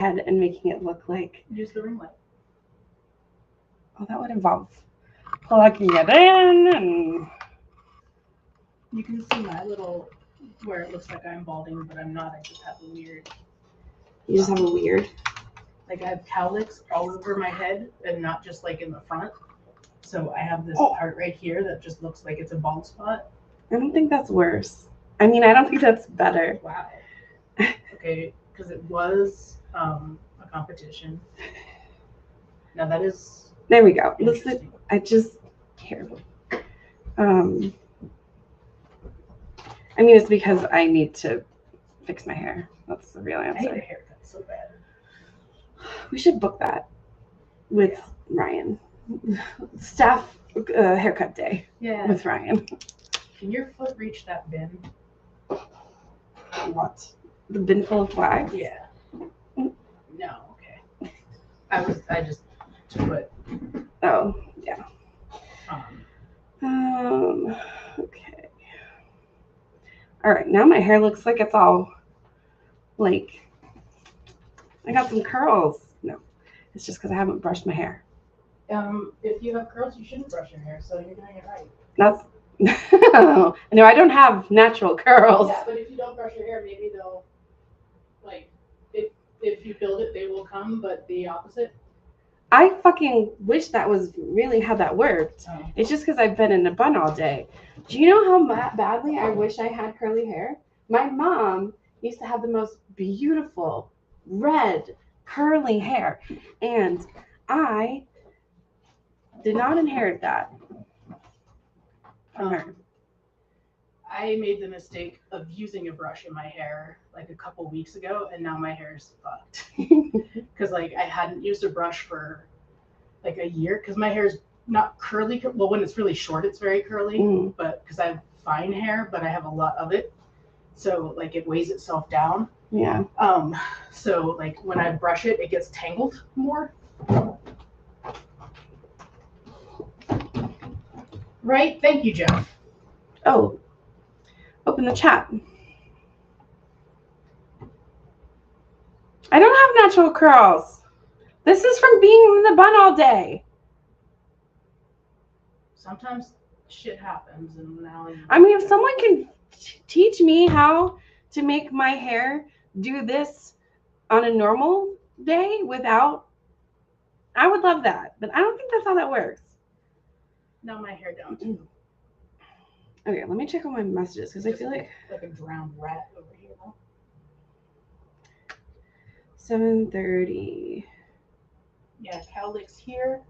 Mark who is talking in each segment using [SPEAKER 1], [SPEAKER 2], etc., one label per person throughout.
[SPEAKER 1] head and making it look like.
[SPEAKER 2] Use the ring light.
[SPEAKER 1] Oh, that would involve plugging it in and.
[SPEAKER 2] You can see my little where it looks like I'm balding, but I'm not. I just have a weird.
[SPEAKER 1] You just have a weird.
[SPEAKER 2] Like I have cowlicks all over my head and not just like in the front. So I have this part right here that just looks like it's a bald spot.
[SPEAKER 1] I don't think that's worse. I mean, I don't think that's better.
[SPEAKER 2] Wow. Okay, because it was a competition. Now that is.
[SPEAKER 1] There we go. Listen, I just terrible. I mean, it's because I need to fix my hair. That's the real answer.
[SPEAKER 2] I hate a haircut so bad.
[SPEAKER 1] We should book that with Ryan. Staff haircut day.
[SPEAKER 2] Yeah.
[SPEAKER 1] With Ryan.
[SPEAKER 2] Can your foot reach that bin?
[SPEAKER 1] What? The bin full of flags?
[SPEAKER 2] Yeah. No. Okay. I just put.
[SPEAKER 1] Oh yeah. Okay. All right. Now my hair looks like it's all like I got some curls. No, it's just because I haven't brushed my hair.
[SPEAKER 2] If you have curls, you shouldn't brush your hair, so you're doing it right.
[SPEAKER 1] That's no, I don't have natural curls.
[SPEAKER 2] Yeah, but if you don't brush your hair, maybe they'll like if you build it, they will come, but the opposite.
[SPEAKER 1] I fucking wish that was really how that worked.
[SPEAKER 2] Oh.
[SPEAKER 1] It's just because I've been in a bun all day. Do you know how badly I wish I had curly hair? My mom used to have the most beautiful red curly hair, and I did not inherit that from her.
[SPEAKER 2] I made the mistake of using a brush in my hair like a couple weeks ago, and now my hair is fucked. Because like I hadn't used a brush for like a year, because my hair is not curly. Well, when it's really short, it's very curly, but because I have fine hair, but I have a lot of it, so like it weighs itself down.
[SPEAKER 1] Yeah.
[SPEAKER 2] So like when I brush it, it gets tangled more. Right? Thank you, Jeff.
[SPEAKER 1] Oh. Open the chat. I don't have natural curls. This is from being in the bun all day.
[SPEAKER 2] Sometimes shit happens, and now.
[SPEAKER 1] I mean, if someone can teach me how to make my hair do this on a normal day without, I would love that. But I don't think that's how that works.
[SPEAKER 2] Now my hair down too.
[SPEAKER 1] Okay, let me check on my messages because I feel like
[SPEAKER 2] a drowned rat over here.
[SPEAKER 1] 7:30.
[SPEAKER 2] Yeah, cowlicks here,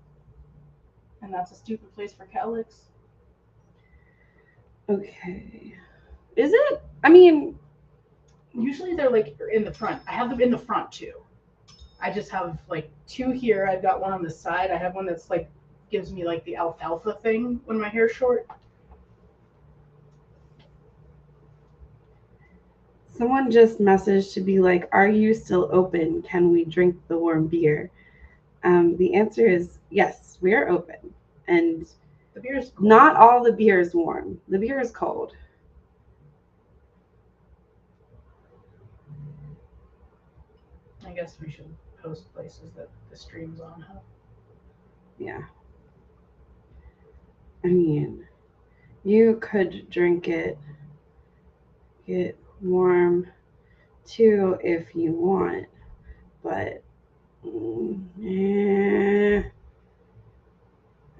[SPEAKER 2] and that's a stupid place for cowlicks.
[SPEAKER 1] Okay, is it? I mean,
[SPEAKER 2] usually they're like in the front. I have them in the front too. I just have like two here. I've got one on the side. I have one that's like gives me like the alfalfa thing when my hair's short.
[SPEAKER 1] Someone just messaged to be like, are you still open? Can we drink the warm beer? The answer is yes, we are open. And
[SPEAKER 2] the beer is cold.
[SPEAKER 1] Not all the beer is warm. The beer is cold.
[SPEAKER 2] I guess we should post places that the stream's on, huh?
[SPEAKER 1] Yeah. I mean, you could drink it, get warm too if you want, but I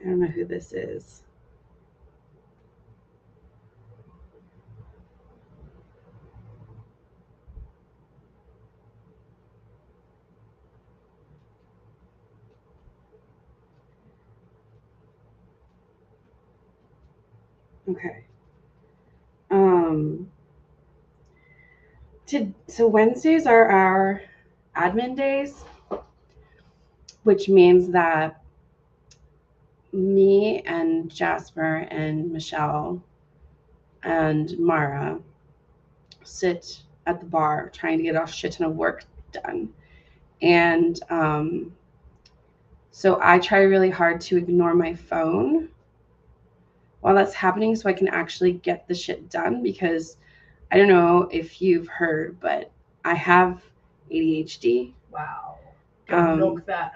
[SPEAKER 1] don't know who this is. Okay. So Wednesdays are our admin days, which means that me and Jasper and Michelle and Mara sit at the bar trying to get a shit ton of work done. And so I try really hard to ignore my phone while that's happening so I can actually get the shit done, because I don't know if you've heard, but I have ADHD
[SPEAKER 2] Wow. Gotta milk that.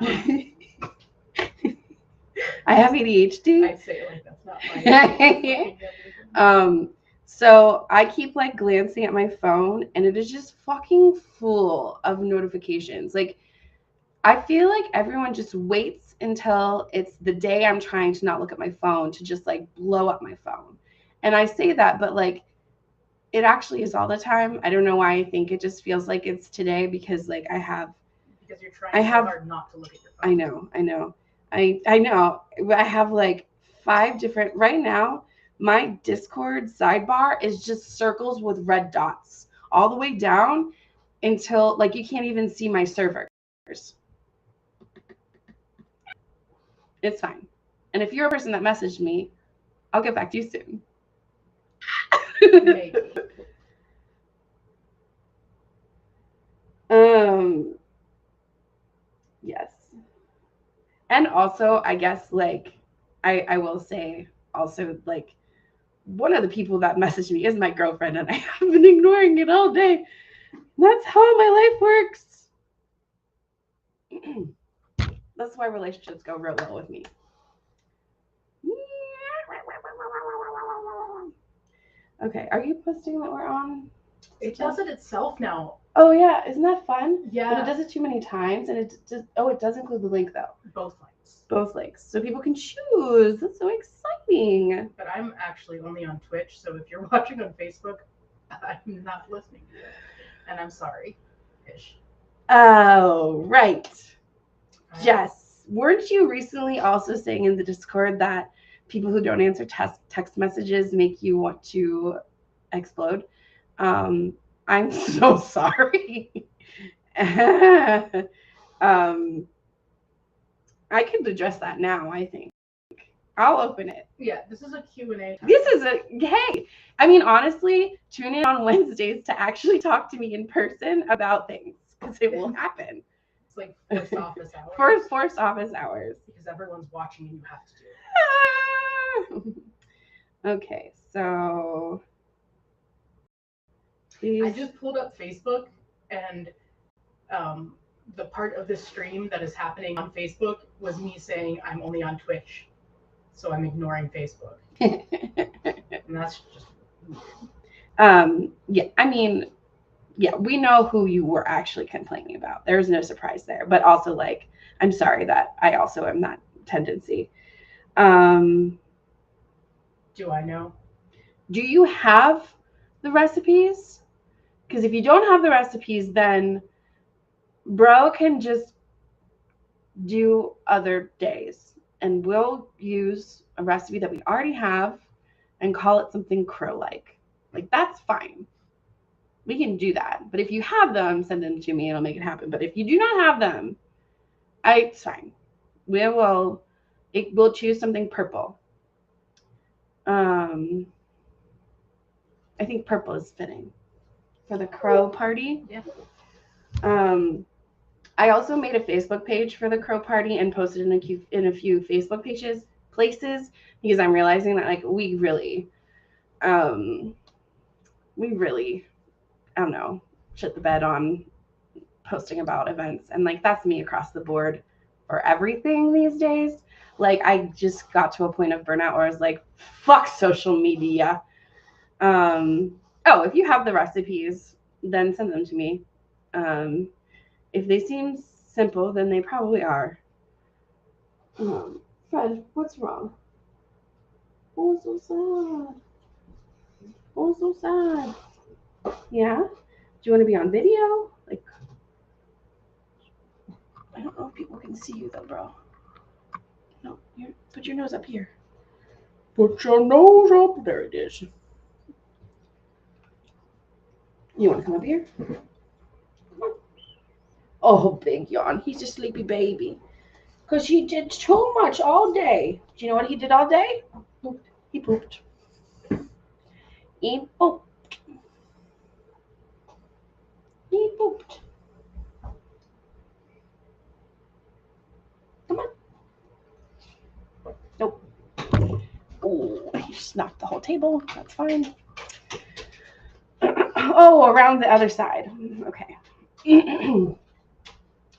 [SPEAKER 1] I have ADHD.
[SPEAKER 2] I say it like that's not my
[SPEAKER 1] So I keep like glancing at my phone and it is just fucking full of notifications. Like I feel like everyone just waits until it's the day I'm trying to not look at my phone to just like blow up my phone. And I say that, but like it actually is all the time. I don't know why I think it just feels like it's today because like
[SPEAKER 2] because you're trying so hard not to look at your phone.
[SPEAKER 1] I know. I know. I have like 5 different right now. My Discord sidebar is just circles with red dots all the way down until like you can't even see my servers. It's fine. And if you're a person that messaged me, I'll get back to you soon.
[SPEAKER 2] Maybe.
[SPEAKER 1] Yes. And also, I guess like I will say also like one of the people that messaged me is my girlfriend, and I have been ignoring it all day. That's how my life works. That's why relationships go real well with me. Okay, are you posting that we're on?
[SPEAKER 2] It does it itself now.
[SPEAKER 1] Oh yeah, isn't that fun?
[SPEAKER 2] Yeah.
[SPEAKER 1] But it does it too many times, and it just it does include the link though.
[SPEAKER 2] Both links.
[SPEAKER 1] Both links, so people can choose. That's so exciting.
[SPEAKER 2] But I'm actually only on Twitch, so if you're watching on Facebook, I'm not listening to it, and I'm sorry. Ish.
[SPEAKER 1] Oh right. Yes. Weren't you recently also saying in the Discord that people who don't answer text messages make you want to explode? I'm so sorry. I could address that now, I think. I'll open it.
[SPEAKER 2] Yeah, this is a Q&A.
[SPEAKER 1] This is hey. I mean, honestly, tune in on Wednesdays to actually talk to me in person about things because it will happen.
[SPEAKER 2] It's like forced office hours.
[SPEAKER 1] Forced office hours.
[SPEAKER 2] Because everyone's watching and you have to do it.
[SPEAKER 1] Okay, so
[SPEAKER 2] please. I just pulled up Facebook and the part of the stream that is happening on Facebook was me saying I'm only on Twitch. So I'm ignoring Facebook. And that's just weird.
[SPEAKER 1] Yeah, I mean, yeah, we know who you were actually complaining about. There's no surprise there. But also, like, I'm sorry that I also am that tendency.
[SPEAKER 2] Do I know?
[SPEAKER 1] Do you have the recipes? Because if you don't have the recipes, then bro can just do other days. And we'll use a recipe that we already have and call it something crow-like. Like, that's fine. We can do that. But if you have them, send them to me and I'll make it happen. But if you do not have them, it's fine. We'll choose something purple. I think purple is fitting for the crow party.
[SPEAKER 2] Yeah.
[SPEAKER 1] I also made a Facebook page for the crow party and posted in a few Facebook places because I'm realizing that like we really I don't know, shit the bed on posting about events, and like that's me across the board for everything these days. Like I just got to a point of burnout where I was like, fuck social media. If you have the recipes, then send them to me. If they seem simple, then they probably are. Fred, what's wrong? Oh, so sad. Oh, so sad. Yeah? Do you want to be on video? Like, I don't know if people can see you though, bro. No, put your nose up here. Put your nose up. There it is. You want to come up here? Oh, big yawn. He's a sleepy baby. Because he did too much all day. Do you know what he did all day? He pooped. He pooped. He pooped. Come on. Nope. Oh, he just knocked the whole table. That's fine. Oh, around the other side. Okay.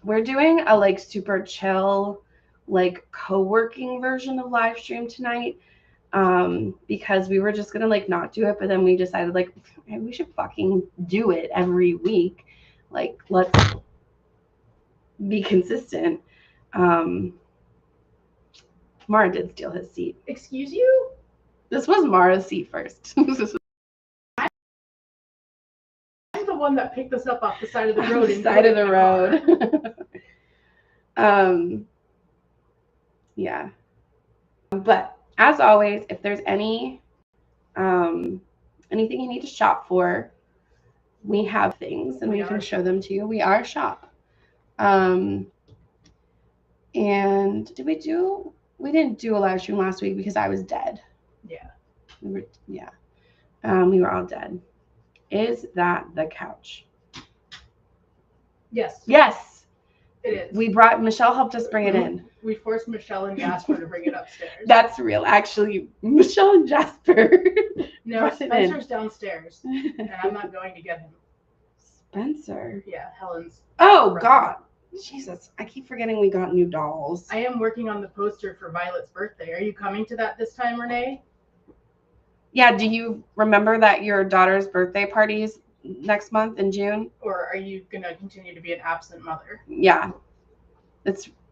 [SPEAKER 1] we're doing a like super chill, like co-working version of Livestream tonight. Because we were just gonna like not do it, but then we decided like we should fucking do it every week. Like, let's be consistent. Mara did steal his seat.
[SPEAKER 2] Excuse you?
[SPEAKER 1] This was Mara's seat first.
[SPEAKER 2] I'm the one that picked us up off the side of the road.
[SPEAKER 1] The side of the road. Yeah. But as always, if there's anything you need to shop for, we have things and we can show them to you. We are a shop. And we didn't do a live stream last week because I was dead.
[SPEAKER 2] Yeah.
[SPEAKER 1] We were all dead. Is that the couch?
[SPEAKER 2] Yes.
[SPEAKER 1] Yes.
[SPEAKER 2] It is.
[SPEAKER 1] Michelle helped us bring it in.
[SPEAKER 2] We forced Michelle and Jasper to bring it upstairs.
[SPEAKER 1] That's real. Actually, Michelle and Jasper.
[SPEAKER 2] No, Spencer's downstairs, and I'm not going to get him.
[SPEAKER 1] Spencer?
[SPEAKER 2] Yeah, Helen's.
[SPEAKER 1] Oh, brother. God. Jesus, I keep forgetting we got new dolls.
[SPEAKER 2] I am working on the poster for Violet's birthday. Are you coming to that this time, Renee?
[SPEAKER 1] Yeah, do you remember that your daughter's birthday party is next month in June?
[SPEAKER 2] Or are you going to continue to be an absent mother?
[SPEAKER 1] Yeah.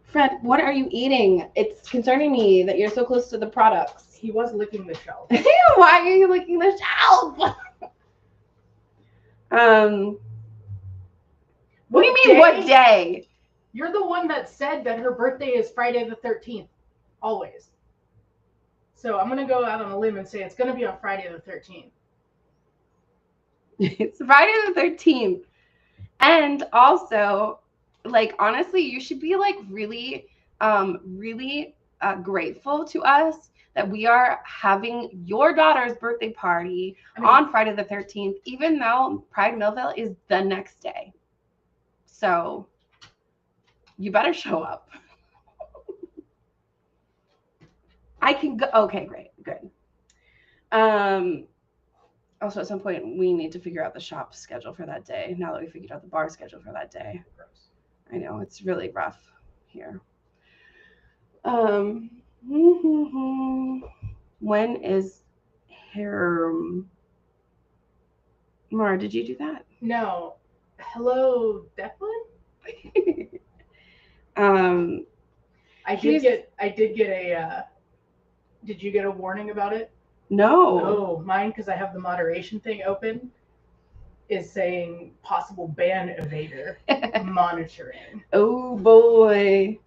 [SPEAKER 1] Fred, what are you eating? It's concerning me that you're so close to the products.
[SPEAKER 2] He was licking the shelf.
[SPEAKER 1] Why are you licking the shelf? What do you mean, what day?
[SPEAKER 2] You're the one that said that her birthday is Friday the 13th, always. So I'm going to go out on a limb and say it's going to be on Friday the 13th.
[SPEAKER 1] It's Friday the 13th. And also, like, honestly, you should be like really grateful to us that we are having your daughter's birthday party on Friday the 13th, even though Pride Millville is the next day. So you better show up. I can go. Okay, great. Good. Also, at some point, we need to figure out the shop schedule for that day. Now that we figured out the bar schedule for that day. I know, it's really rough here. When is hair? Mara, did you do that?
[SPEAKER 2] No. Hello, Declan? I did get a did you get a warning about it?
[SPEAKER 1] No.
[SPEAKER 2] Oh, mine, because I have the moderation thing open, is saying possible ban evader monitoring.
[SPEAKER 1] Oh boy.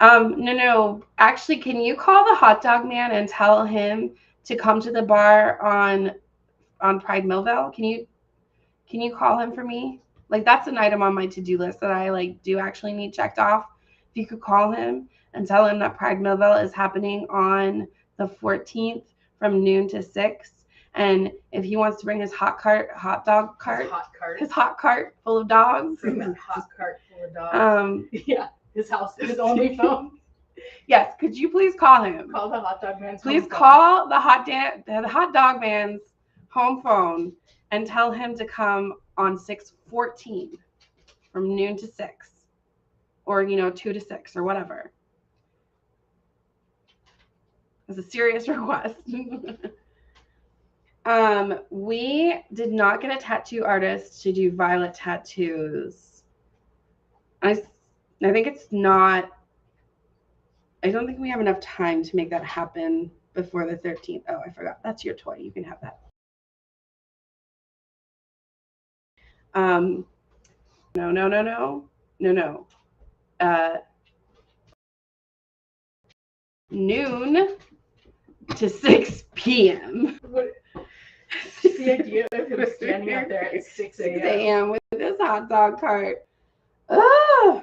[SPEAKER 1] No. Actually, can you call the hot dog man and tell him to come to the bar on Pride Millville? Can you call him for me? Like, that's an item on my to-do list that I like do actually need checked off. If you could call him and tell him that Pride Millville is happening on the 14th from noon to 6. And if he wants to bring his hot cart full of dogs.
[SPEAKER 2] Bring that hot cart full of dogs. Yeah, his only phone.
[SPEAKER 1] Yes, could you please call him?
[SPEAKER 2] Call the hot dog man's
[SPEAKER 1] Please
[SPEAKER 2] home
[SPEAKER 1] call phone. The hot dog man's home phone and tell him to come on 6/14 from noon to 6. Or, 2 to 6 or whatever. It's a serious request. We did not get a tattoo artist to do Violet tattoos. I think it's not. I don't think we have enough time to make that happen before the 13th. Oh, I forgot. That's your toy. You can have that. No. Noon to 6 p.m.
[SPEAKER 2] The idea of him standing out there at 6 a.m.
[SPEAKER 1] with this hot dog cart. Ah!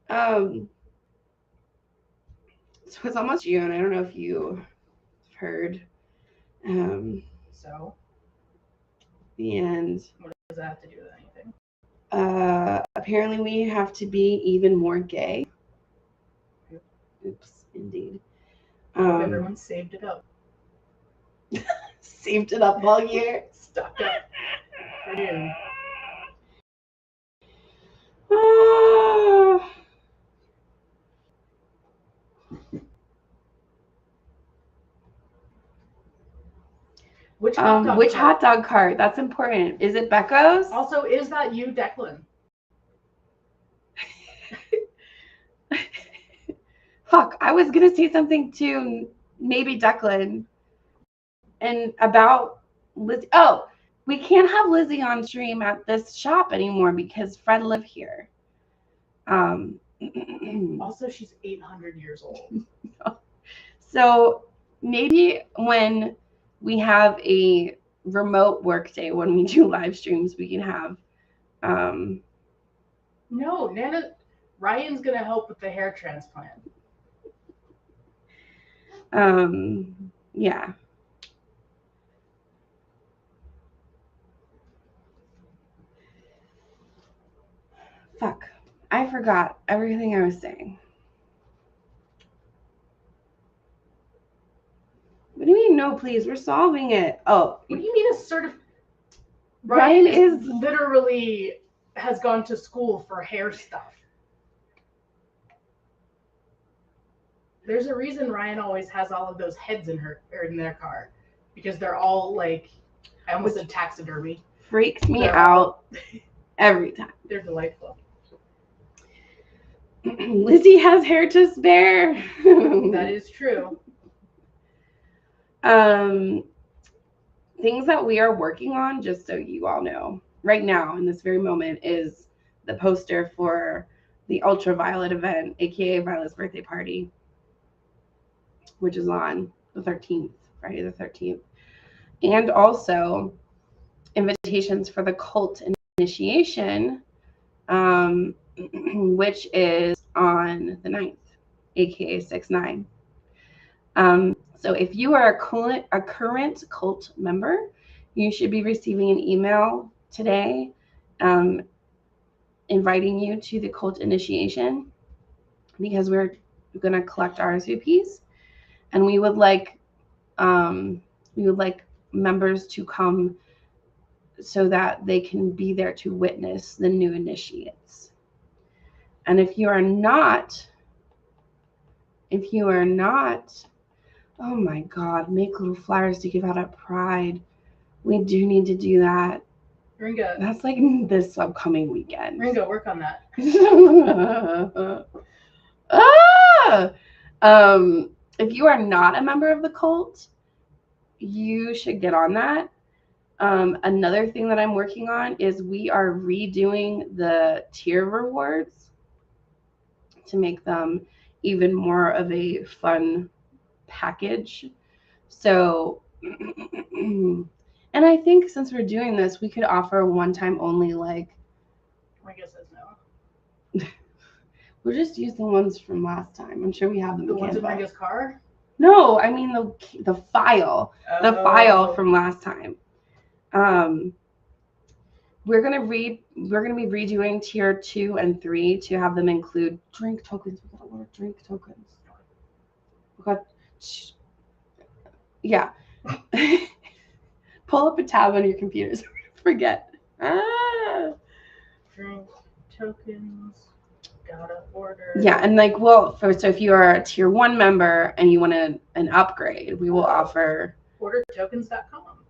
[SPEAKER 1] So it's almost June. I don't know if you heard.
[SPEAKER 2] So?
[SPEAKER 1] The end.
[SPEAKER 2] What does that have to do with anything?
[SPEAKER 1] Apparently we have to be even more gay. Oops, indeed.
[SPEAKER 2] Everyone saved it up.
[SPEAKER 1] Saved it up all year.
[SPEAKER 2] Stuck up. Which hot dog
[SPEAKER 1] Which
[SPEAKER 2] cart?
[SPEAKER 1] hot dog cart? That's important. Is it Becca's?
[SPEAKER 2] Also, is that you, Declan?
[SPEAKER 1] Fuck, I was gonna say something to maybe Declan and about Lizzie. Oh, we can't have Lizzie on stream at this shop anymore because Fred lived here.
[SPEAKER 2] Also, she's 800 years old.
[SPEAKER 1] So maybe when we have a remote work day, when we do live streams, we can have.
[SPEAKER 2] No, Ryan's gonna help with the hair transplant.
[SPEAKER 1] Yeah. Fuck. I forgot everything I was saying. What do you mean, no, please? We're solving it. Oh.
[SPEAKER 2] What do you mean a
[SPEAKER 1] Ryan is
[SPEAKER 2] literally has gone to school for hair stuff. There's a reason Ryan always has all of those heads in their car, because they're all like, I almost said taxidermy.
[SPEAKER 1] Freaks me out every time.
[SPEAKER 2] They're delightful.
[SPEAKER 1] Lizzie has hair to spare.
[SPEAKER 2] That is true.
[SPEAKER 1] Things that we are working on, just so you all know, right now in this very moment, is the poster for the Ultraviolet event, aka Violet's birthday party, which is on the 13th, Friday the 13th, and also invitations for the cult initiation, which is on the 9th, aka 6/9. So if you are a current cult member, you should be receiving an email today inviting you to the cult initiation, because we're going to collect RSVPs, and we would like members to come so that they can be there to witness the new initiates. And if you are not, oh my God, make little flyers to give out at Pride. We do need to do that.
[SPEAKER 2] Ringo.
[SPEAKER 1] That's like this upcoming weekend.
[SPEAKER 2] Ringo, work on that.
[SPEAKER 1] If you are not a member of the cult, you should get on that. Another thing that I'm working on is we are redoing the tier rewards to make them even more of a fun package. So, and I think since we're doing this, we could offer one-time only, like.
[SPEAKER 2] Ringo says no.
[SPEAKER 1] We'll just use the ones from last time. I'm sure we have them.
[SPEAKER 2] The ones in Ringo's car?
[SPEAKER 1] No, I mean the file.
[SPEAKER 2] Oh.
[SPEAKER 1] The file from last time. We're gonna be redoing tier 2 and 3 to have them include drink tokens. We got a lot of drink tokens. Yeah. Pull up a tab on your computer so we don't forget.
[SPEAKER 2] Drink tokens. Gotta order.
[SPEAKER 1] Yeah, and like, so if you are a tier 1 member and you want an upgrade, we will offer
[SPEAKER 2] ordertokens.com.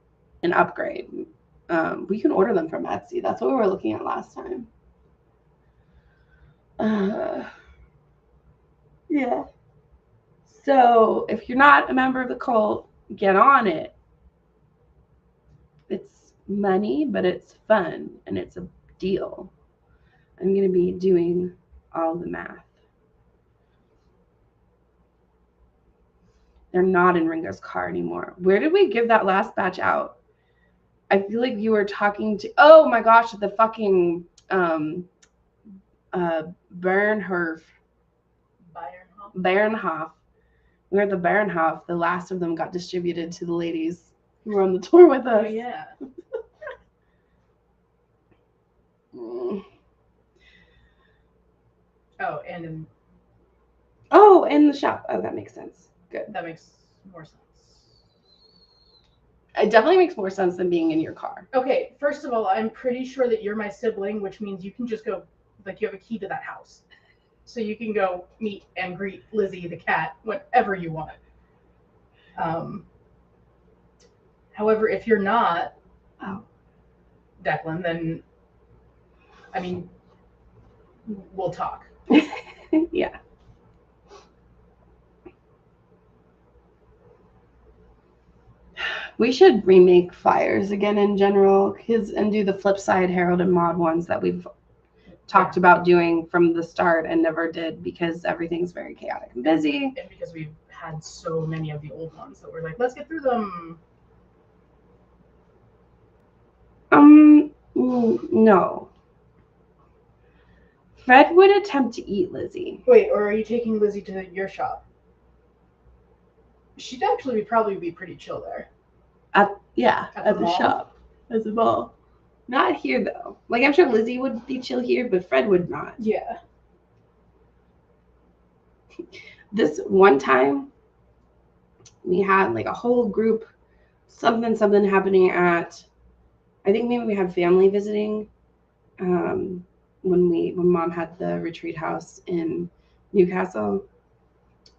[SPEAKER 1] an upgrade. We can order them from Etsy. That's what we were looking at last time. Yeah. So if you're not a member of the cult, get on it. It's money, but it's fun, and it's a deal. I'm going to be doing all the math. They're not in Ringo's car anymore. Where did we give that last batch out? I feel like you were talking to, oh my gosh, the fucking Bernhof. We were at the Bernhof. The last of them got distributed to the ladies who were on the tour with us.
[SPEAKER 2] Oh, yeah. Oh, and
[SPEAKER 1] in the shop. Oh, that makes sense. Good.
[SPEAKER 2] That makes more sense.
[SPEAKER 1] It definitely makes more sense than being in your car.
[SPEAKER 2] Okay, first of all, I'm pretty sure that you're my sibling, which means you can just go, like, you have a key to that house. So you can go meet and greet Lizzie the cat whenever you want. However, if you're not,
[SPEAKER 1] Oh.
[SPEAKER 2] Declan, then I mean, we'll talk.
[SPEAKER 1] Yeah. We should remake flyers again in general, and do the flip side Harold and Maude ones that we've talked about doing from the start and never did because everything's very chaotic and busy.
[SPEAKER 2] And because we've had so many of the old ones that we're like, let's get through them.
[SPEAKER 1] No. Fred would attempt to eat Lizzie.
[SPEAKER 2] Wait, or are you taking Lizzie to your shop? She'd actually probably be pretty chill there.
[SPEAKER 1] At the
[SPEAKER 2] mall?
[SPEAKER 1] shop. At the mall. Not here though. Like I'm sure Lizzie would be chill here, but Fred would not.
[SPEAKER 2] Yeah.
[SPEAKER 1] This one time we had like a whole group, something happening at, I think maybe we had family visiting when Mom had the retreat house in Newcastle.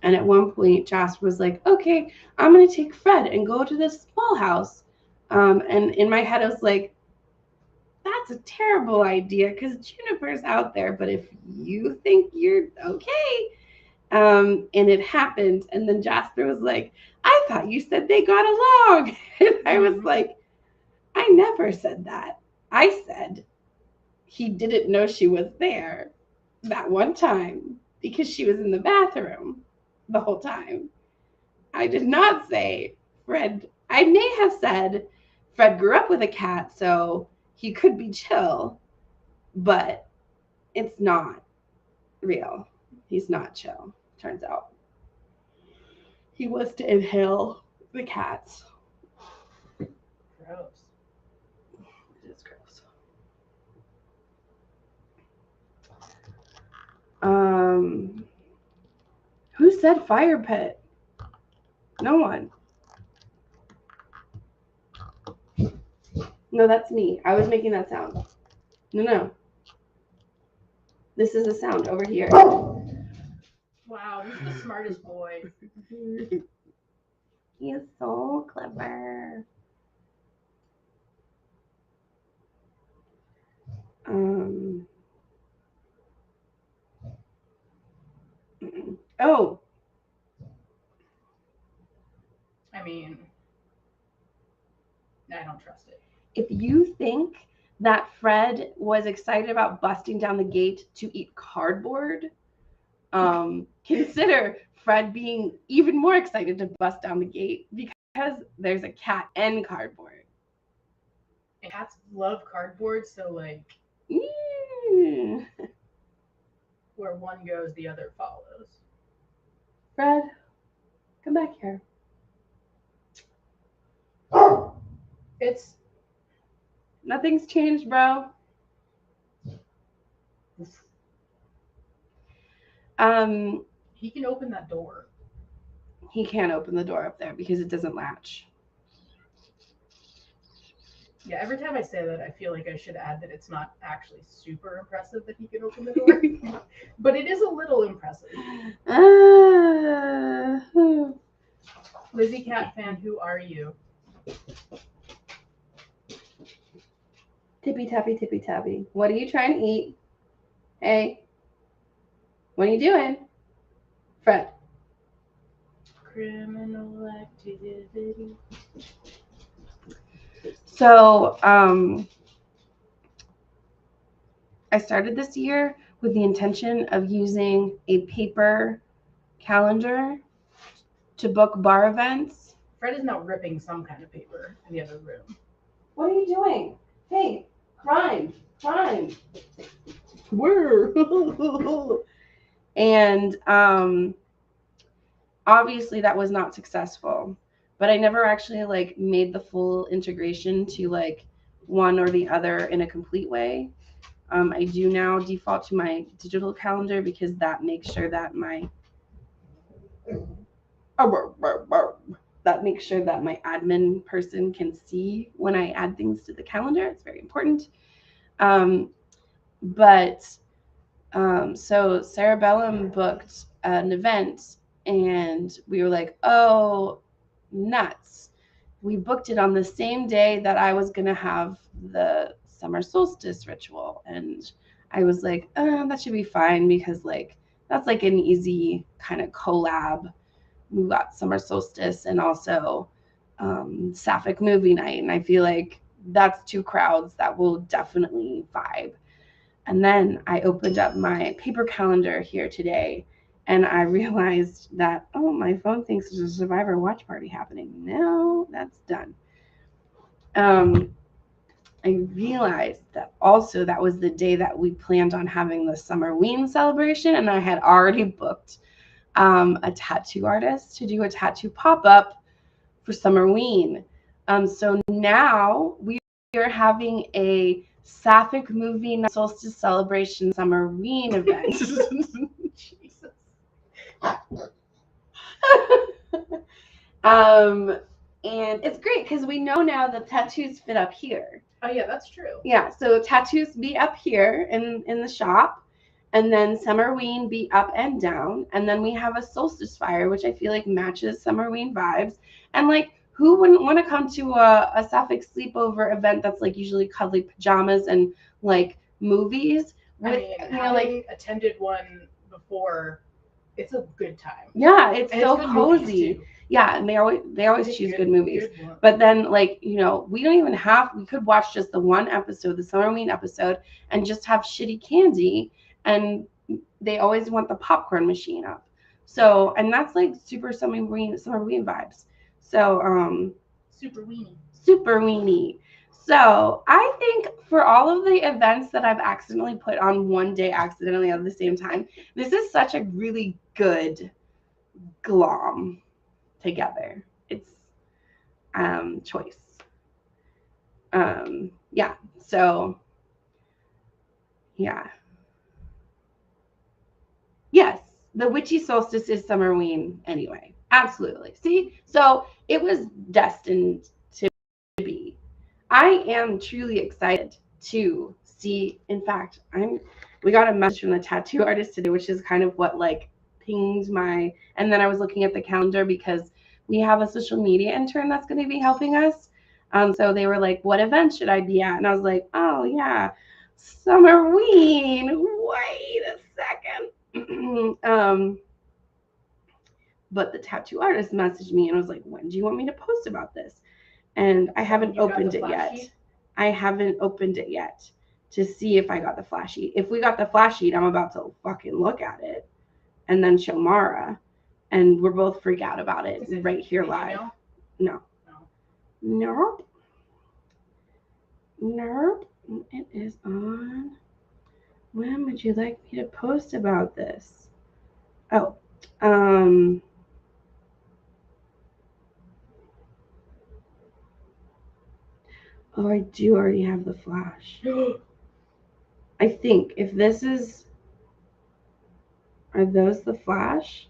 [SPEAKER 1] And at one point, Jasper was like, okay, I'm going to take Fred and go to this small house. And in my head, I was like, that's a terrible idea because Juniper's out there. But if you think you're okay. And it happened. And then Jasper was like, I thought you said they got along. And I was like, I never said that. I said he didn't know she was there that one time because she was in the bathroom the whole time. I did not say Fred. I may have said Fred grew up with a cat, so he could be chill, but it's not real. He's not chill, turns out. He wants to inhale the cats.
[SPEAKER 2] Gross.
[SPEAKER 1] It is gross. Who said fire pit? No one. No, that's me. I was making that sound. No. This is a sound over here.
[SPEAKER 2] Wow, he's the smartest boy.
[SPEAKER 1] He is so clever. Oh.
[SPEAKER 2] I mean, I don't trust it.
[SPEAKER 1] If you think that Fred was excited about busting down the gate to eat cardboard, consider Fred being even more excited to bust down the gate because there's a cat and cardboard.
[SPEAKER 2] And cats love cardboard, so like where one goes, the other follows.
[SPEAKER 1] Fred, come back here. Nothing's changed, bro.
[SPEAKER 2] He can open that door.
[SPEAKER 1] He can't open the door up there because it doesn't latch.
[SPEAKER 2] Yeah, every time I say that, I feel like I should add that it's not actually super impressive that he can open the door. But it is a little impressive. Lizzie Cat fan, who are you?
[SPEAKER 1] Tippy tappy, tippy tappy. What are you trying to eat? Hey. What are you doing? Fred.
[SPEAKER 2] Criminal activity.
[SPEAKER 1] So, I started this year with the intention of using a paper calendar to book bar events.
[SPEAKER 2] Fred is now ripping some kind of paper in the other room.
[SPEAKER 1] What are you doing? Hey, crime. Where? And obviously that was not successful, but I never actually like made the full integration to like one or the other in a complete way. I do now default to my digital calendar because that makes sure that my admin person can see when I add things to the calendar. It's very important. So Sarah Bellum booked an event and we were like, oh, nuts. we booked it on the same day that I was going to have the summer solstice ritual. And I was like, that should be fine because like that's like an easy kind of collab. We got summer solstice and also sapphic movie night. And I feel like that's two crowds that will definitely vibe. And then I opened up my paper calendar here today and I realized that, oh, my phone thinks there's a Survivor watch party happening. No, that's done. I realized that also that was the day that we planned on having the Summerween celebration, and I had already booked a tattoo artist to do a tattoo pop-up for Summerween. So now we are having a sapphic movie solstice celebration Summerween event. Jesus. And it's great because we know now the tattoos fit up here.
[SPEAKER 2] Oh yeah, that's true.
[SPEAKER 1] Yeah, so tattoos be up here in the shop, and then Summerween be up and down, and then we have a solstice fire, which I feel like matches Summerween vibes. And like, who wouldn't want to come to a sapphic sleepover event that's like usually cuddly pajamas and like movies?
[SPEAKER 2] With, I mean, having attended one before, it's a good time.
[SPEAKER 1] Yeah, it's and so it's cozy. Yeah, and they always choose good movies. But then, like, you know, we could watch just the one episode, the Summerween episode, and just have shitty candy. And they always want the popcorn machine up. So, and that's like super Summerween vibes. So,
[SPEAKER 2] super
[SPEAKER 1] weenie. So I think for all of the events that I've accidentally put on one day accidentally at the same time, this is such a really good glom together. It's choice. Yeah. So yeah. Yes, the witchy solstice is Summerween anyway. Absolutely. See? So it was destined to be. I am truly excited to see. In fact, we got a message from the tattoo artist today, which is kind of what like pinged my, and then I was looking at the calendar because we have a social media intern that's going to be helping us. So they were like, what event should I be at? And I was like, oh yeah, Summerween. Wait a second. But the tattoo artist messaged me and was like, when do you want me to post about this? And I haven't opened it yet. I haven't opened it yet to see if I got the flash sheet. If we got the flash sheet, I'm about to fucking look at it and then show Mara. And we're both freak out about it right here live. No. Nope. It is on. When would you like me to post about this? Oh, oh, I do already have the flash. I think if this is, are those the flash?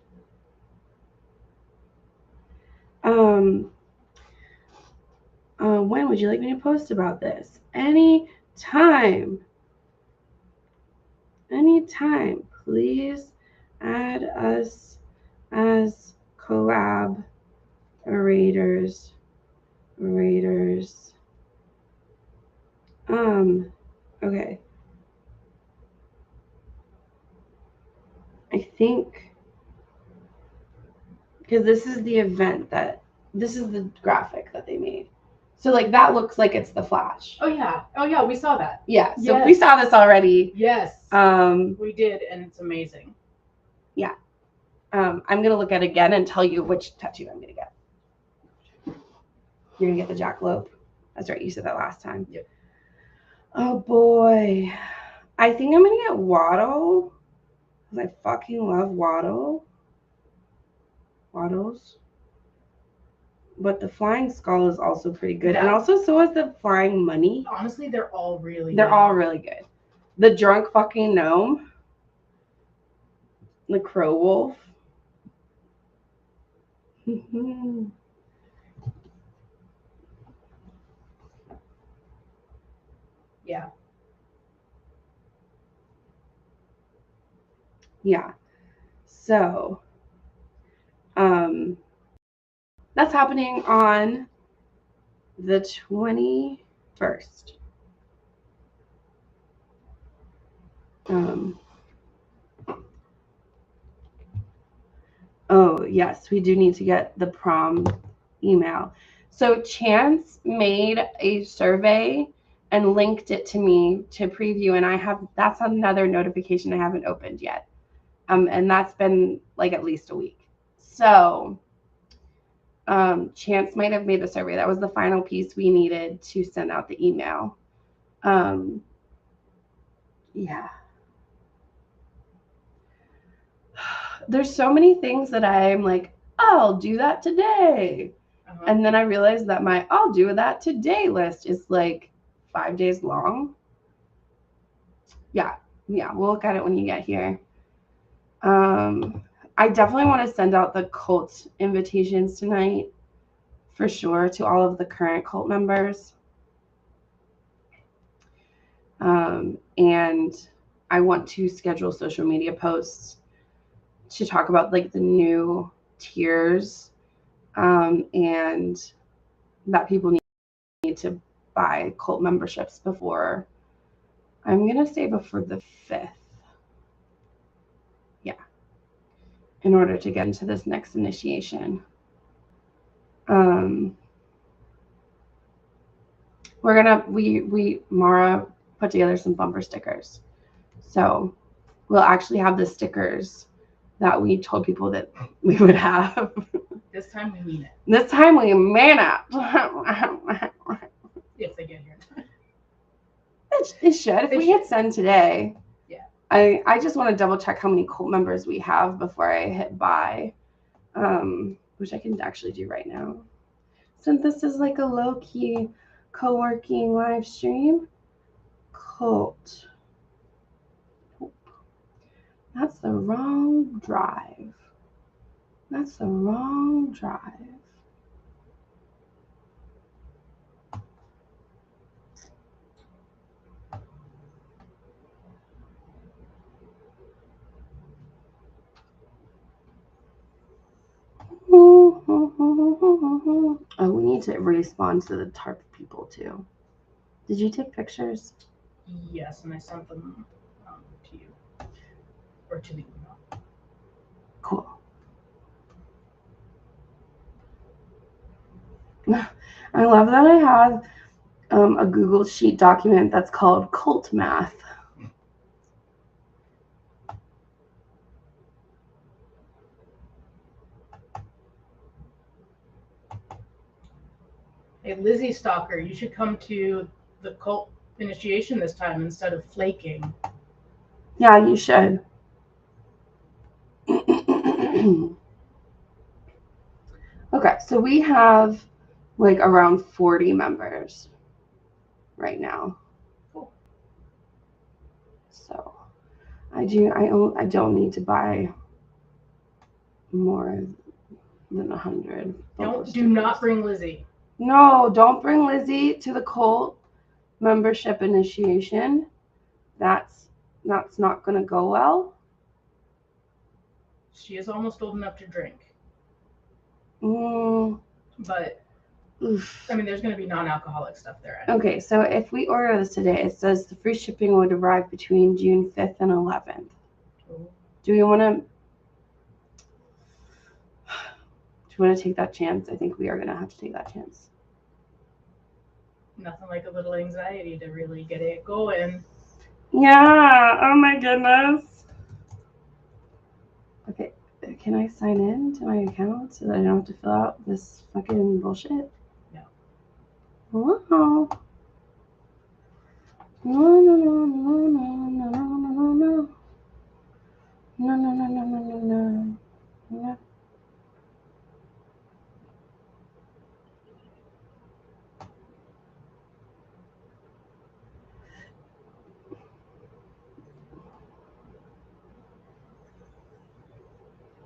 [SPEAKER 1] When would you like me to post about this? Anytime. Please add us as collaborators. Okay. I think because this is the event this is the graphic that they made. So like that looks like it's the flash.
[SPEAKER 2] Oh yeah, we saw that.
[SPEAKER 1] Yeah, so yes. We saw this already.
[SPEAKER 2] Yes. We did, and it's amazing.
[SPEAKER 1] Yeah. I'm gonna look at it again and tell you which tattoo I'm gonna get. You're gonna get the jackalope. That's right, you said that last time.
[SPEAKER 2] Yep.
[SPEAKER 1] Oh boy. I think I'm gonna get Waddle. Because I fucking love Waddles. But the flying skull is also pretty good. And also so is the flying money.
[SPEAKER 2] Honestly, they're all really
[SPEAKER 1] good. They're all really good. The drunk fucking gnome. The crow wolf.
[SPEAKER 2] Yeah.
[SPEAKER 1] Yeah. So, that's happening on the 21st. Oh, yes, we do need to get the prom email. So Chance made a survey and linked it to me to preview, and that's another notification I haven't opened yet. And that's been like at least a week. So Chance might have made the survey. That was the final piece we needed to send out the email. Yeah. There's so many things that I'm like, I'll do that today. And then I realized that my I'll do that today list is like 5 days long. Yeah, we'll look at it when you get here. I definitely want to send out the cult invitations tonight for sure to all of the current cult members. And I want to schedule social media posts to talk about like the new tiers, and that people need to buy cult memberships before, I'm going to say before the 5th. Yeah. In order to get into this next initiation. Mara put together some bumper stickers. So we'll actually have the stickers that we told people that we would have.
[SPEAKER 2] This time we mean it.
[SPEAKER 1] This time we mean it.
[SPEAKER 2] If they get here.
[SPEAKER 1] It should. If we hit send today.
[SPEAKER 2] Yeah.
[SPEAKER 1] I just want to double check how many cult members we have before I hit buy. Which I can actually do right now. Since this is like a low-key co-working live stream. Cult. That's the wrong drive. That's the wrong drive. Oh, we need to respond to the TARP people too. Did you take pictures?
[SPEAKER 2] Yes, and I sent them to you. Or to the email.
[SPEAKER 1] Cool. I love that I have a Google Sheet document that's called Cult Math.
[SPEAKER 2] Hey, Lizzie Stalker, you should come to the cult initiation this time instead of flaking.
[SPEAKER 1] Yeah, you should. Okay, so we have like around 40 members right now.
[SPEAKER 2] Cool.
[SPEAKER 1] So I don't need to buy more than 100.
[SPEAKER 2] Do not bring Lizzie.
[SPEAKER 1] No, don't bring Lizzie to the cult membership initiation. That's not gonna go well.
[SPEAKER 2] She is almost old enough to drink. But oof. I mean, there's going to be non-alcoholic stuff there. Anyway.
[SPEAKER 1] Okay, so if we order this today, it says the free shipping would arrive between June 5th and 11th. Oh. Do you want to take that chance? I think we are going to have to take that chance.
[SPEAKER 2] Nothing like a little anxiety to really get it going.
[SPEAKER 1] Yeah. Oh my goodness. Okay. Can I sign in to my account so that I don't have to fill out this fucking bullshit?
[SPEAKER 2] No.
[SPEAKER 1] Wow. No. No.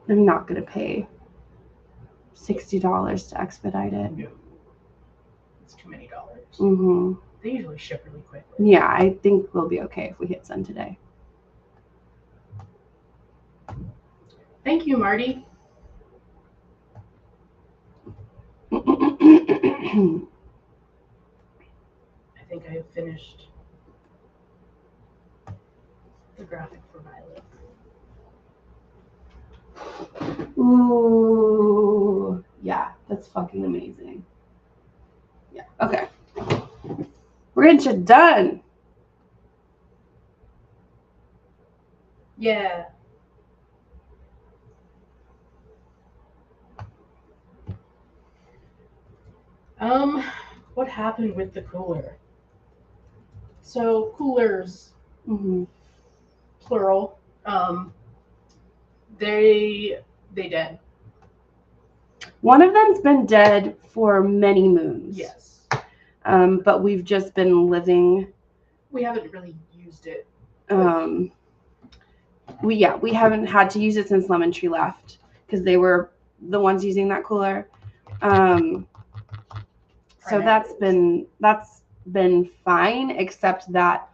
[SPEAKER 1] I'm not going to pay $60 to expedite it.
[SPEAKER 2] No. It's too many dollars.
[SPEAKER 1] Mm-hmm.
[SPEAKER 2] They usually ship really quickly.
[SPEAKER 1] Yeah, I think we'll be okay if we hit send today.
[SPEAKER 2] Thank you, Marty. graphic for Violet.
[SPEAKER 1] Ooh, yeah, that's fucking amazing. Yeah, okay. We're getting shit done.
[SPEAKER 2] Yeah. What happened with the cooler? So coolers, plural. They dead.
[SPEAKER 1] One of them's been dead for many moons.
[SPEAKER 2] Yes.
[SPEAKER 1] But we've just been living.
[SPEAKER 2] We haven't really used it.
[SPEAKER 1] We haven't had to use it since Lemon Tree left because they were the ones using that cooler. So that's been fine, except that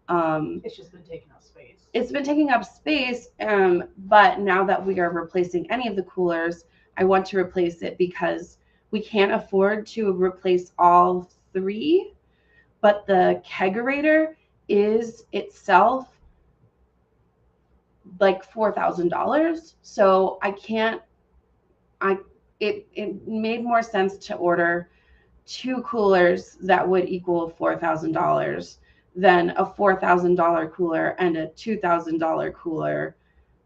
[SPEAKER 2] it's just been taking up space.
[SPEAKER 1] It's been taking up space, but now that we are replacing any of the coolers, I want to replace it because we can't afford to replace all three, but the kegerator is itself like $4,000. So it made more sense to order two coolers that would equal $4,000 than a $4,000 cooler and a $2,000 cooler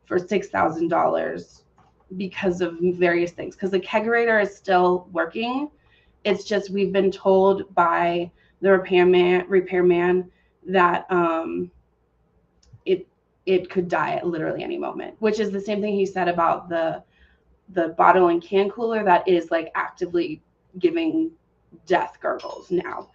[SPEAKER 1] for $6,000 because of various things. Because the kegerator is still working. It's just we've been told by the repairman that it could die at literally any moment, which is the same thing he said about the bottle and can cooler that is like actively giving death gurgles now.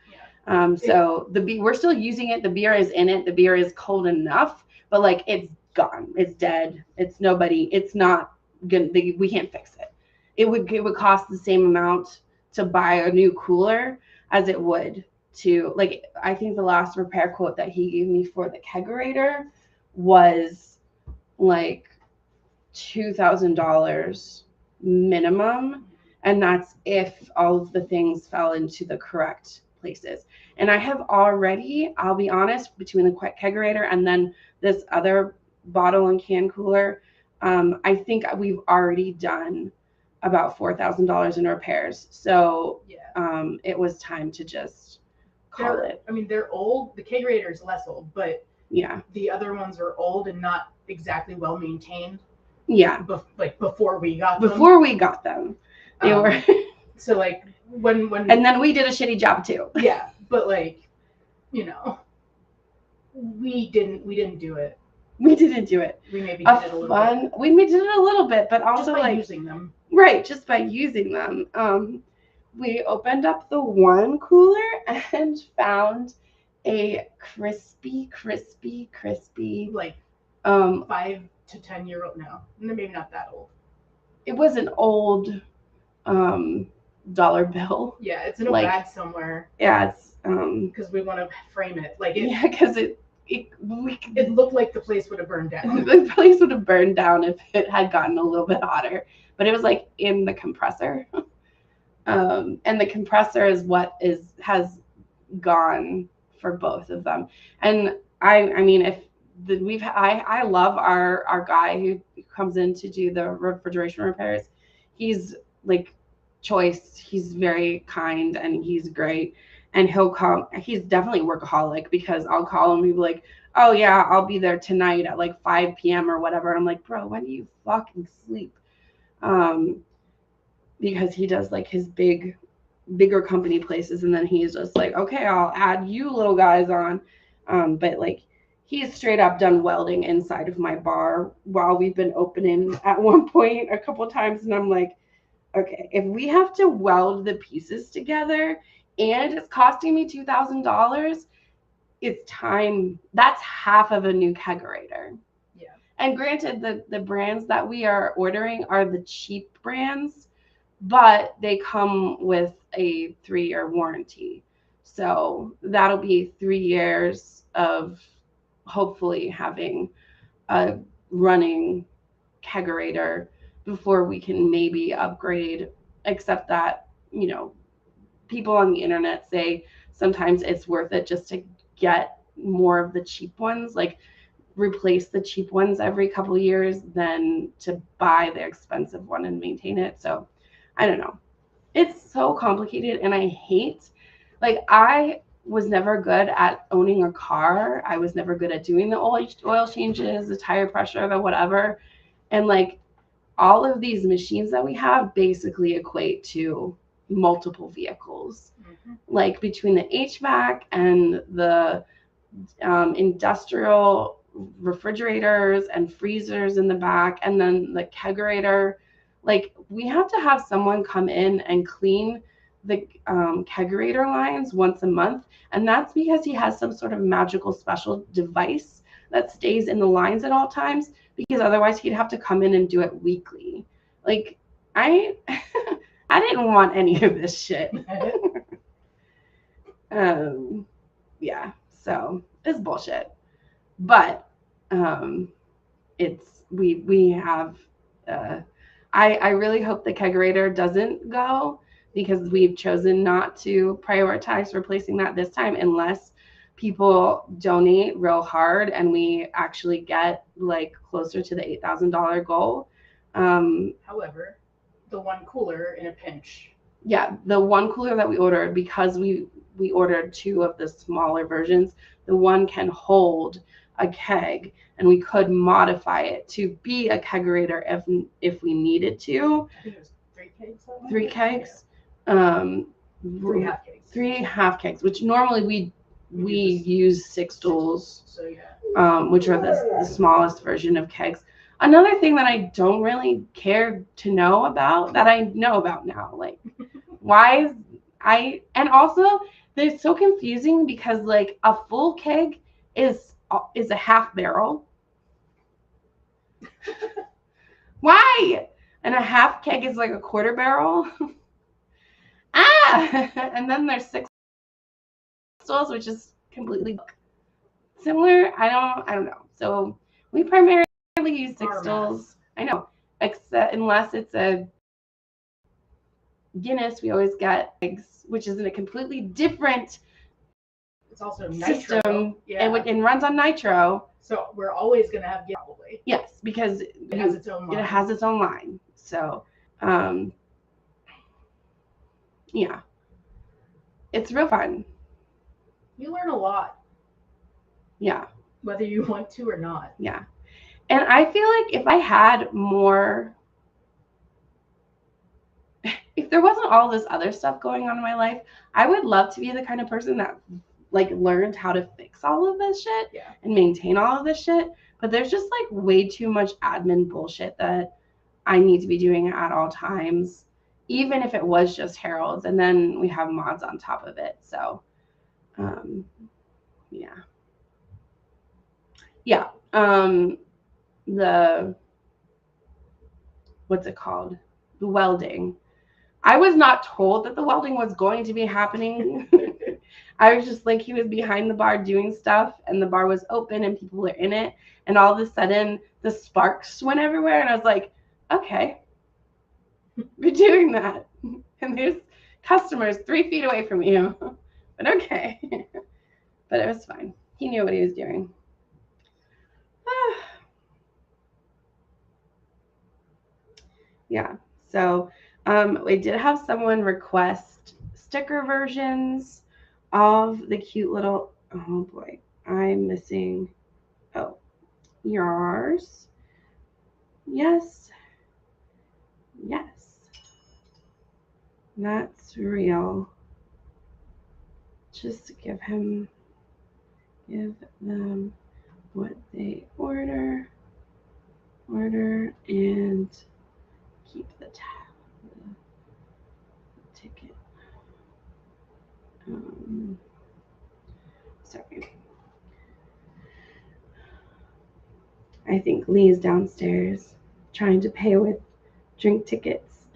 [SPEAKER 1] So we're still using it. The beer is in it. The beer is cold enough, but like it's gone. It's dead. It's nobody. It's not gonna. We can't fix it. It would cost the same amount to buy a new cooler as it would to like. I think the last repair quote that he gave me for the kegerator was like $2,000 minimum, and that's if all of the things fell into the correct places. And I have already, I'll be honest, between the kegerator and then this other bottle and can cooler, I think we've already done about $4,000 in repairs. So it was time to just call it.
[SPEAKER 2] I mean, they're old. The kegerator is less old, but the other ones are old and not exactly well maintained. Like before we got them.
[SPEAKER 1] They were
[SPEAKER 2] so like when
[SPEAKER 1] and then we did a shitty job too.
[SPEAKER 2] Yeah, but like, you know, we didn't do it.
[SPEAKER 1] We didn't do it.
[SPEAKER 2] We maybe did it a little bit.
[SPEAKER 1] We did it a little bit, but also
[SPEAKER 2] just by
[SPEAKER 1] like
[SPEAKER 2] using them.
[SPEAKER 1] Right, just by using them. We opened up the one cooler and found a crispy
[SPEAKER 2] like 5 to 10 year old. No, maybe not that old.
[SPEAKER 1] It was an old dollar bill.
[SPEAKER 2] Yeah, it's in a bag somewhere.
[SPEAKER 1] Yeah, it's
[SPEAKER 2] because we want to frame it like it.
[SPEAKER 1] Yeah, because it
[SPEAKER 2] looked like the place would have burned down.
[SPEAKER 1] The place would have burned down if it had gotten a little bit hotter, but it was like in the compressor. And the compressor is what has gone for both of them. And I mean, I love our guy who comes in to do the refrigeration repairs. He's like choice. He's very kind and he's great. And he'll call. He's definitely a workaholic because I'll call him. He'll be like, "Oh yeah, I'll be there tonight at like 5 p.m. or whatever." And I'm like, "Bro, when do you fucking sleep?" Because he does like his bigger company places, and then he's just like, "Okay, I'll add you little guys on." But like he's straight up done welding inside of my bar while we've been opening at one point a couple times, and I'm like, okay, if we have to weld the pieces together and it's costing me $2,000, it's time. That's half of a new kegerator.
[SPEAKER 2] Yeah.
[SPEAKER 1] And granted, the brands that we are ordering are the cheap brands, but they come with a 3-year warranty. So that'll be 3 years of hopefully having a running kegerator before we can maybe upgrade, except that, you know, people on the internet say sometimes it's worth it just to get more of the cheap ones. Like replace the cheap ones every couple of years than to buy the expensive one and maintain it. So I don't know. It's so complicated, and I hate, like, I was never good at owning a car. I was never good at doing the oil changes, the tire pressure, the whatever. And like all of these machines that we have basically equate to multiple vehicles.
[SPEAKER 2] Mm-hmm.
[SPEAKER 1] Like between the HVAC and the industrial refrigerators and freezers in the back, and then the kegerator. Like we have to have someone come in and clean the kegerator lines once a month, and that's because he has some sort of magical special device that stays in the lines at all times, because otherwise he'd have to come in and do it weekly. Like I I didn't want any of this shit. Yeah, so it's bullshit. But it's we have I really hope the kegerator doesn't go, because we've chosen not to prioritize replacing that this time unless people donate real hard and we actually get like closer to the $8,000 goal.
[SPEAKER 2] However, the one cooler in a pinch.
[SPEAKER 1] Yeah, the one cooler that we ordered, because we ordered two of the smaller versions, the one can hold a keg, and we could modify it to be a kegerator if we needed to.
[SPEAKER 2] I think it was 3 kegs.
[SPEAKER 1] 3 kegs.
[SPEAKER 2] Yeah. 3 half kegs.
[SPEAKER 1] 3 half kegs, which normally we use 6 stools.
[SPEAKER 2] So yeah.
[SPEAKER 1] Which are the smallest version of kegs. Another thing that I don't really care to know about, that I know about now, like why is and also they're so confusing, because like a full keg is a half barrel. Why? And a half keg is like a quarter barrel. And then there's 6 stools, which is completely similar. I don't know. So we primarily use 6 stools. I know, except unless it's a Guinness, we always get eggs, which is in a completely different
[SPEAKER 2] it's also
[SPEAKER 1] system,
[SPEAKER 2] nitro. Yeah.
[SPEAKER 1] and runs on nitro.
[SPEAKER 2] So we're always gonna have Guinness, probably.
[SPEAKER 1] Yes, because
[SPEAKER 2] it has its own line.
[SPEAKER 1] It has its own line. So, yeah, it's real fun.
[SPEAKER 2] You learn a lot.
[SPEAKER 1] Yeah.
[SPEAKER 2] Whether you want to or not.
[SPEAKER 1] Yeah. And I feel like if I had more, if there wasn't all this other stuff going on in my life, I would love to be the kind of person that like learned how to fix all of this shit and maintain all of this shit. But there's just like way too much admin bullshit that I need to be doing at all times, even if it was just Harold's, and then we have mods on top of it. So, yeah. The what's it called? The welding. I was not told that the welding was going to be happening. I was just like, he was behind the bar doing stuff, and the bar was open and people were in it, and all of a sudden the sparks went everywhere, and I was like, okay, we're doing that, and there's customers 3 feet away from you, but okay. But it was fine. He knew what he was doing. Yeah, so we did have someone request sticker versions of the cute little, oh boy, I'm missing, oh, yours. Yes, that's real. Just give them what they order, and keep the ticket. Sorry. I think Lee is downstairs trying to pay with drink tickets,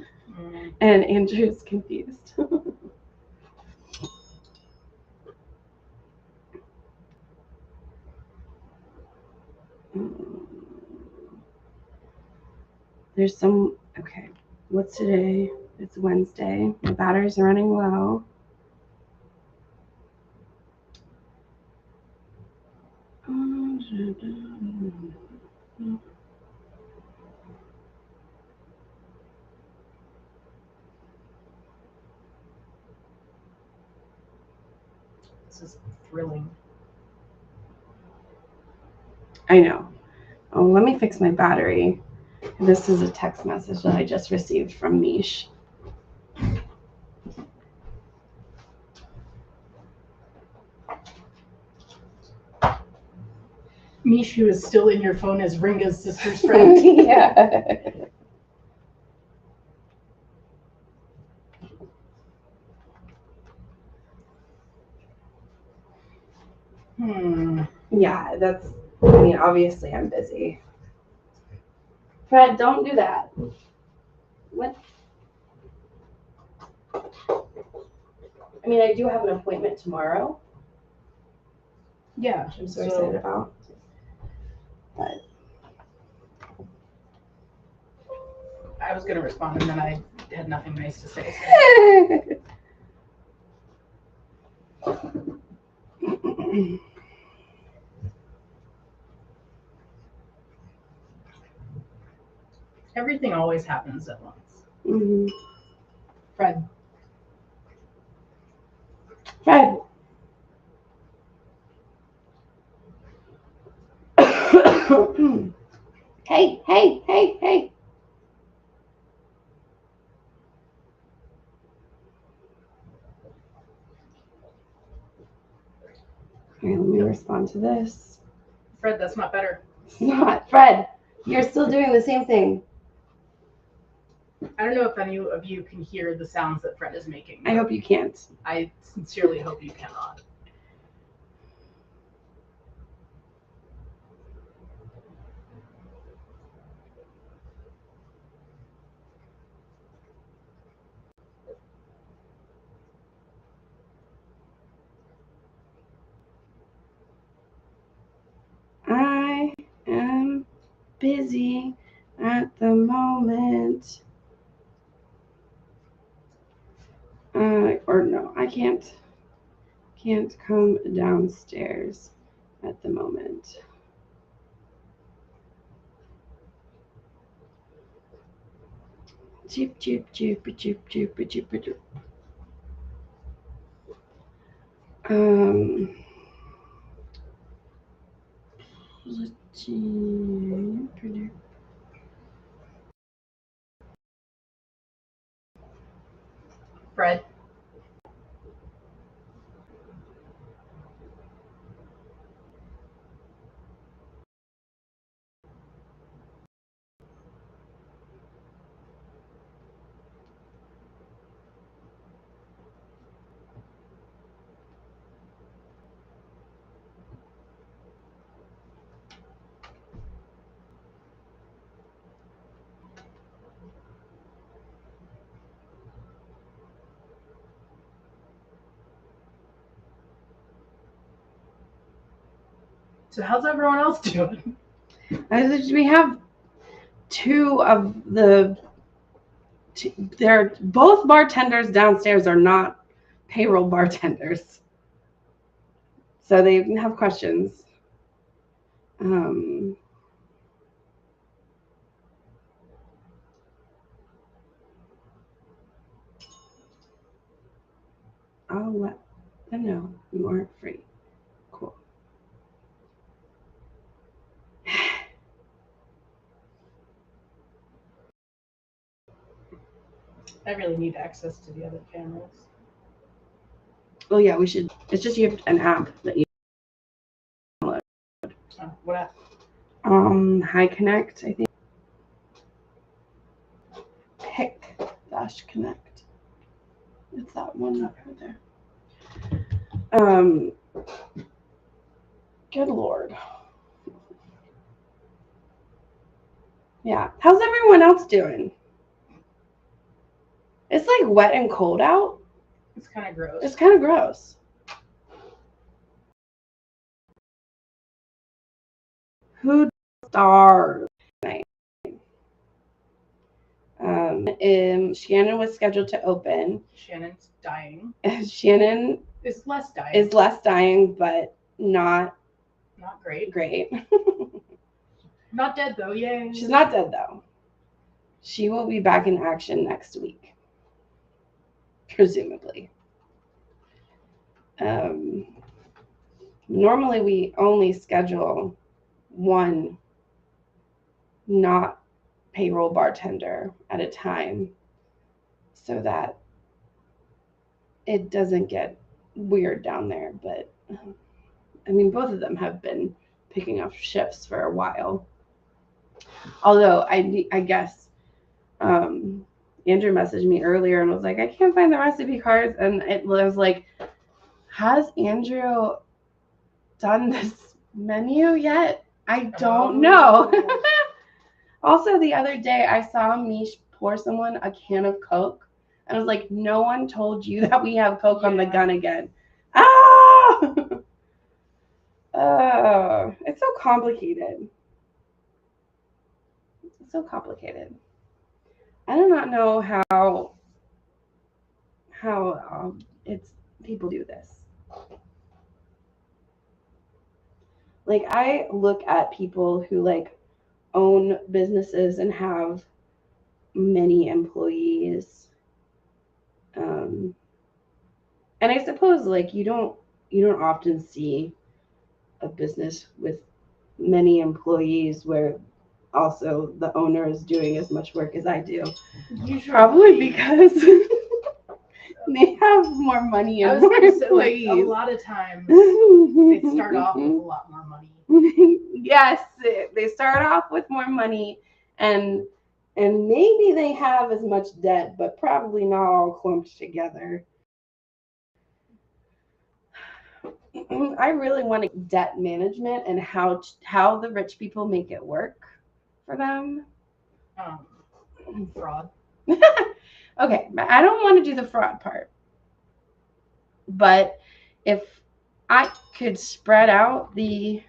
[SPEAKER 1] and Andrew's confused. There's some, okay, what's today? It's Wednesday. My batteries are running low.
[SPEAKER 2] This is thrilling.
[SPEAKER 1] I know. Oh, let me fix my battery. This is a text message that I just received from Mish.
[SPEAKER 2] Mishu is still in your phone as Ringa's sister's friend.
[SPEAKER 1] Yeah. Yeah, that's, I mean, obviously I'm busy. Fred, don't do that. What? I mean, I do have an appointment tomorrow,
[SPEAKER 2] Yeah.
[SPEAKER 1] which I'm so excited about. But
[SPEAKER 2] I was going to respond and then I had nothing nice to say. So. Everything always happens at once.
[SPEAKER 1] Mm-hmm.
[SPEAKER 2] Fred.
[SPEAKER 1] Fred. Hey, hey, hey, hey. All right, let me respond to this.
[SPEAKER 2] Fred, that's not better.
[SPEAKER 1] It's not. Fred, you're still doing the same thing.
[SPEAKER 2] I don't know if any of you can hear the sounds that Fred is making.
[SPEAKER 1] I hope you can't.
[SPEAKER 2] I sincerely hope you cannot.
[SPEAKER 1] I am busy at the moment. Or no, I can't come downstairs at the moment. Cheep, cheep, cheep, cheep, cheep, cheep, cheep. Let's see.
[SPEAKER 2] Fred. So how's everyone else doing?
[SPEAKER 1] We have two of the. They're both bartenders downstairs are not payroll bartenders, so they have questions. I'll let them know you aren't free. Cool.
[SPEAKER 2] I really need access to the other cameras.
[SPEAKER 1] Oh yeah, we should. It's just you have an app that you download.
[SPEAKER 2] Oh, what app?
[SPEAKER 1] High Connect, I think. Pick-Connect. It's that one up right there. Good Lord. Yeah. How's everyone else doing? It's like wet and cold out.
[SPEAKER 2] It's kind of gross.
[SPEAKER 1] It's kind of gross. Who starved tonight? Shannon was scheduled to open.
[SPEAKER 2] Shannon's dying.
[SPEAKER 1] Shannon
[SPEAKER 2] is less dying.
[SPEAKER 1] Is less dying, but not
[SPEAKER 2] great.
[SPEAKER 1] Great.
[SPEAKER 2] Not dead though, yay.
[SPEAKER 1] She's not dead though. She will be back in action next week, presumably. Normally we only schedule one not payroll bartender at a time so that it doesn't get weird down there. But I mean, both of them have been picking up shifts for a while. Although I guess Andrew messaged me earlier and was like, I can't find the recipe cards. And it was like, has Andrew done this menu yet? I don't know. Also, the other day I saw Mish pour someone a can of Coke. And I was like, no one told you that we have Coke on the gun again. Ah! It's so complicated. It's so complicated. I do not know how it's people do this. Like, I look at people who like own businesses and have many employees, and I suppose like you don't often see a business with many employees where also the owner is doing as much work as I do. Usually. Probably because they have more money and more employees.
[SPEAKER 2] Like, a lot of times they start off with a lot more money.
[SPEAKER 1] Yes, they start off with more money, and maybe they have as much debt, but probably not all clumped together. I really want to debt management and how the rich people make it work for them.
[SPEAKER 2] Fraud.
[SPEAKER 1] Okay, but I don't want to do the fraud part. But if I could spread out the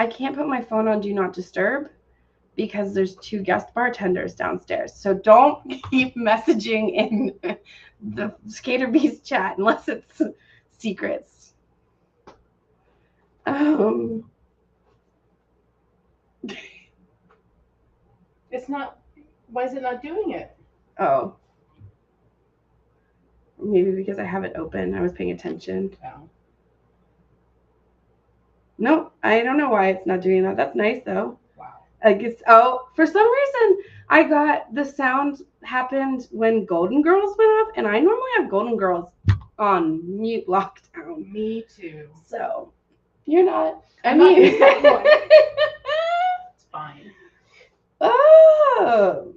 [SPEAKER 1] I can't put my phone on Do Not Disturb because there's 2 guest bartenders downstairs. So don't keep messaging in the Skater Beast chat unless it's secrets.
[SPEAKER 2] It's not. Why is it not doing it?
[SPEAKER 1] Oh. Maybe because I have it open. I was paying attention.
[SPEAKER 2] Oh.
[SPEAKER 1] Nope. I don't know why it's not doing that. That's nice though.
[SPEAKER 2] Wow.
[SPEAKER 1] I guess. For some reason, I got the sound happened when Golden Girls went off, and I normally have Golden Girls on mute lockdown.
[SPEAKER 2] Me too.
[SPEAKER 1] So, you're not.
[SPEAKER 2] It's fine.
[SPEAKER 1] Oh.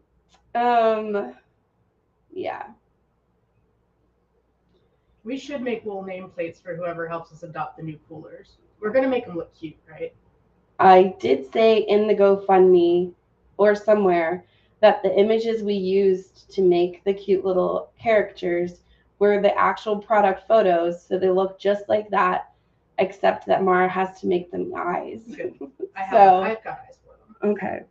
[SPEAKER 1] Yeah.
[SPEAKER 2] We should make little nameplates for whoever helps us adopt the new coolers. We're gonna make them look cute, right?
[SPEAKER 1] I did say in the GoFundMe or somewhere that the images we used to make the cute little characters were the actual product photos, so they look just like that, except that Mara has to make them eyes.
[SPEAKER 2] Good. I've got eyes for them.
[SPEAKER 1] Okay.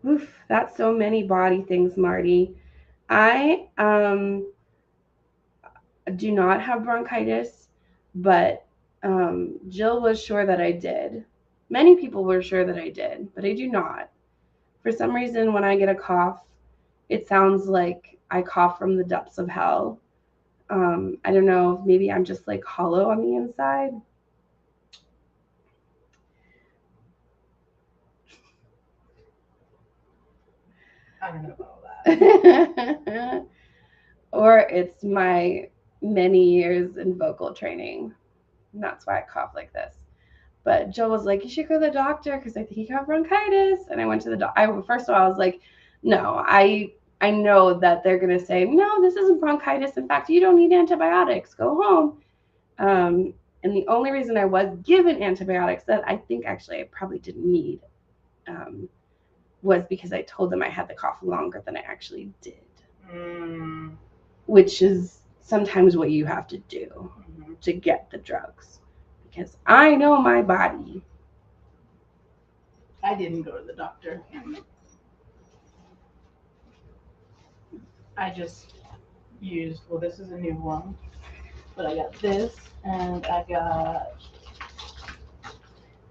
[SPEAKER 1] Oof, that's so many body things, Marty. I do not have bronchitis, but Jill was sure that I did. Many people were sure that I did, but I do not. For some reason, when I get a cough, it sounds like I cough from the depths of hell. I don't know, maybe I'm just like hollow on the inside.
[SPEAKER 2] I don't know about that.
[SPEAKER 1] Or it's my many years in vocal training. And that's why I cough like this. But Jill was like, you should go to the doctor because I think you have bronchitis. And I went to the doctor. First of all, I was like, no, I know that they're going to say, no, this isn't bronchitis. In fact, you don't need antibiotics. Go home. And the only reason I was given antibiotics that I think actually I probably didn't need was because I told them I had the cough longer than I actually did. Which is sometimes what you have to do to get the drugs. Because I know my body.
[SPEAKER 2] I didn't go to the doctor. I just used. Well, this is a new one, but I got this, and I got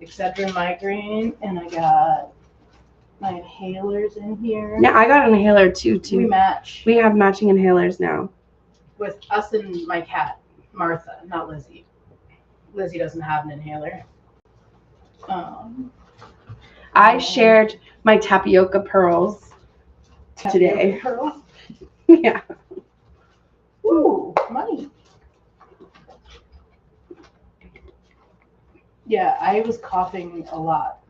[SPEAKER 2] Excedrin migraine, and I got my inhalers in here.
[SPEAKER 1] Yeah, I got an inhaler too.
[SPEAKER 2] We match.
[SPEAKER 1] We have matching inhalers now.
[SPEAKER 2] With us and my cat, Martha, not Lizzie. Lizzie doesn't have an inhaler.
[SPEAKER 1] I shared my tapioca pearls today.
[SPEAKER 2] Pearls?
[SPEAKER 1] Yeah.
[SPEAKER 2] Ooh, money. Yeah, I was coughing a lot.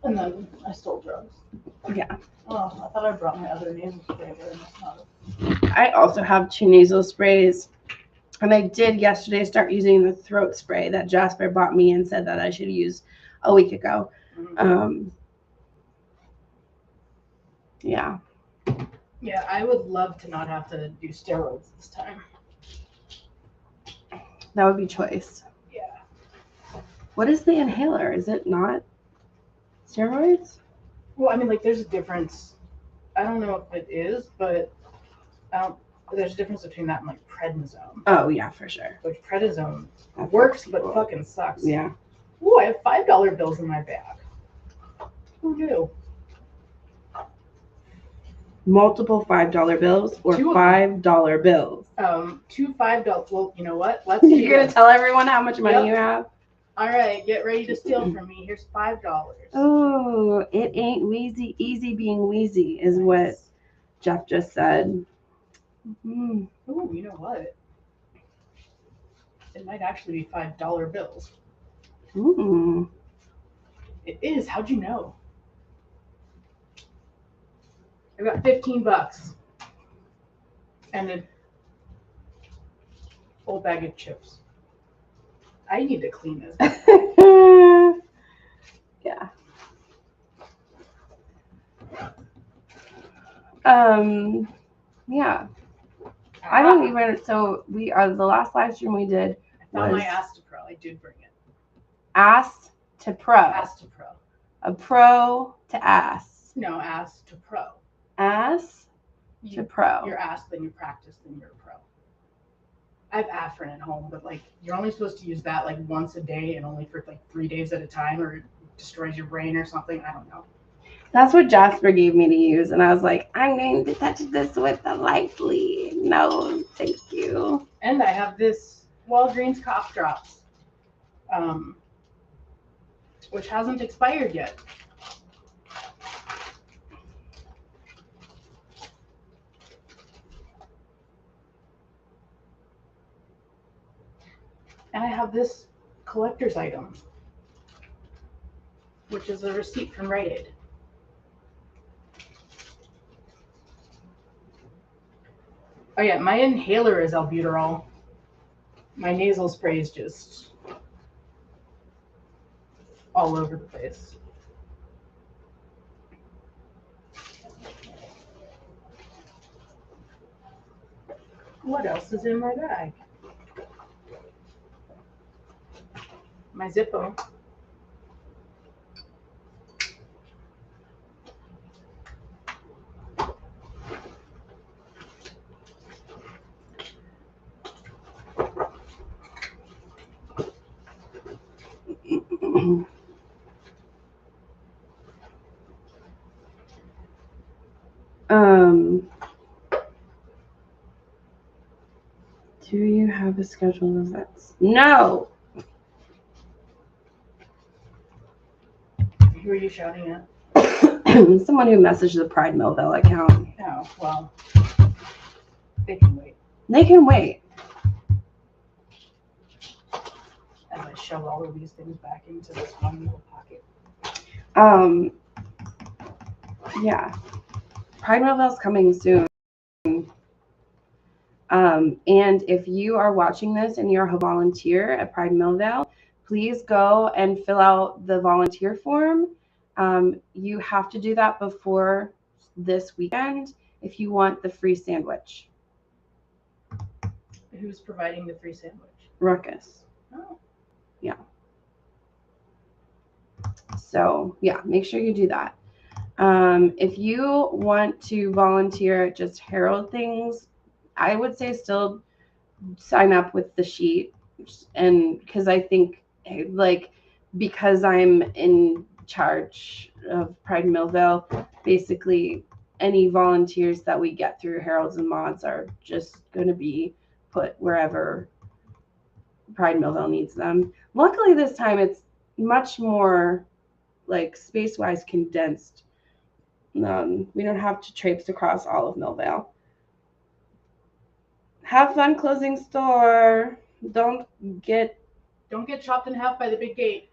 [SPEAKER 2] And then I stole drugs.
[SPEAKER 1] Yeah.
[SPEAKER 2] Oh, I thought I brought my other nasal spray, but I must not have.
[SPEAKER 1] I also have 2 nasal sprays. And I did yesterday start using the throat spray that Jasper bought me and said that I should use a week ago.
[SPEAKER 2] Mm-hmm.
[SPEAKER 1] Yeah.
[SPEAKER 2] Yeah, I would love to not have to do steroids this time.
[SPEAKER 1] That would be choice.
[SPEAKER 2] Yeah.
[SPEAKER 1] What is the inhaler? Is it not steroids?
[SPEAKER 2] Well, I mean, like, there's a difference. I don't know if it is, but there's a difference between that and, like, prednisone.
[SPEAKER 1] Oh, yeah, for sure.
[SPEAKER 2] Which prednisone works, but fucking sucks.
[SPEAKER 1] Yeah.
[SPEAKER 2] Ooh, I have $5 bills in my bag. Who knew?
[SPEAKER 1] Multiple $5 bills or $5 bills?
[SPEAKER 2] 2 $5. Well, you know what?
[SPEAKER 1] You're going to tell everyone how much money you have?
[SPEAKER 2] All right, get ready to steal from me. Here's $5.
[SPEAKER 1] Oh, it ain't wheezy, easy being wheezy is what Jeff just said.
[SPEAKER 2] Mm-hmm. Ooh, you know what? It might actually be $5 bills.
[SPEAKER 1] Ooh.
[SPEAKER 2] It is. How'd you know? I got $15 and a whole bag of chips. I need to clean this.
[SPEAKER 1] Yeah. Yeah. I don't even. So we are the last live stream we did.
[SPEAKER 2] I found my Ass to Pro. I did bring it.
[SPEAKER 1] Ass to Pro.
[SPEAKER 2] Ass to Pro.
[SPEAKER 1] A pro to ass.
[SPEAKER 2] No, Ass to Pro.
[SPEAKER 1] Ass to Pro.
[SPEAKER 2] You're ass, then you practice, then you're a pro. I have Afrin at home, but like you're only supposed to use that like once a day and only for like 3 days at a time, or it destroys your brain or something. I don't know.
[SPEAKER 1] That's what Jasper gave me to use, and I was like, I'm going to touch this with a lightly. No, thank you.
[SPEAKER 2] And I have this Walgreens cough drops, which hasn't expired yet. And I have this collector's item, which is a receipt from Rite Aid. Oh yeah, my inhaler is albuterol. My nasal spray is just all over the place. What else is in my bag? My Zippo.
[SPEAKER 1] Do you have a schedule of events? No.
[SPEAKER 2] Who are you shouting at?
[SPEAKER 1] Someone who messaged the Pride Millville account.
[SPEAKER 2] Oh, well, they can wait.
[SPEAKER 1] They can wait.
[SPEAKER 2] As I shove all of these things back into this one little pocket.
[SPEAKER 1] Yeah. Pride Millville's coming soon. And if you are watching this and you're a volunteer at Pride Millville, please go and fill out the volunteer form. You have to do that before this weekend if you want the free sandwich.
[SPEAKER 2] Who's providing the free sandwich?
[SPEAKER 1] Ruckus.
[SPEAKER 2] Oh.
[SPEAKER 1] Yeah. So, yeah, make sure you do that. If you want to volunteer at just Herald things, I would say still sign up with the sheet, and because I think like because I'm in charge of Pride Millville, basically any volunteers that we get through Heralds and Mods are just going to be put wherever Pride Millville needs them. Luckily this time it's much more like space-wise condensed. We don't have to traipse across all of Millvale. Have fun closing store. Don't get
[SPEAKER 2] chopped in half by the big gate.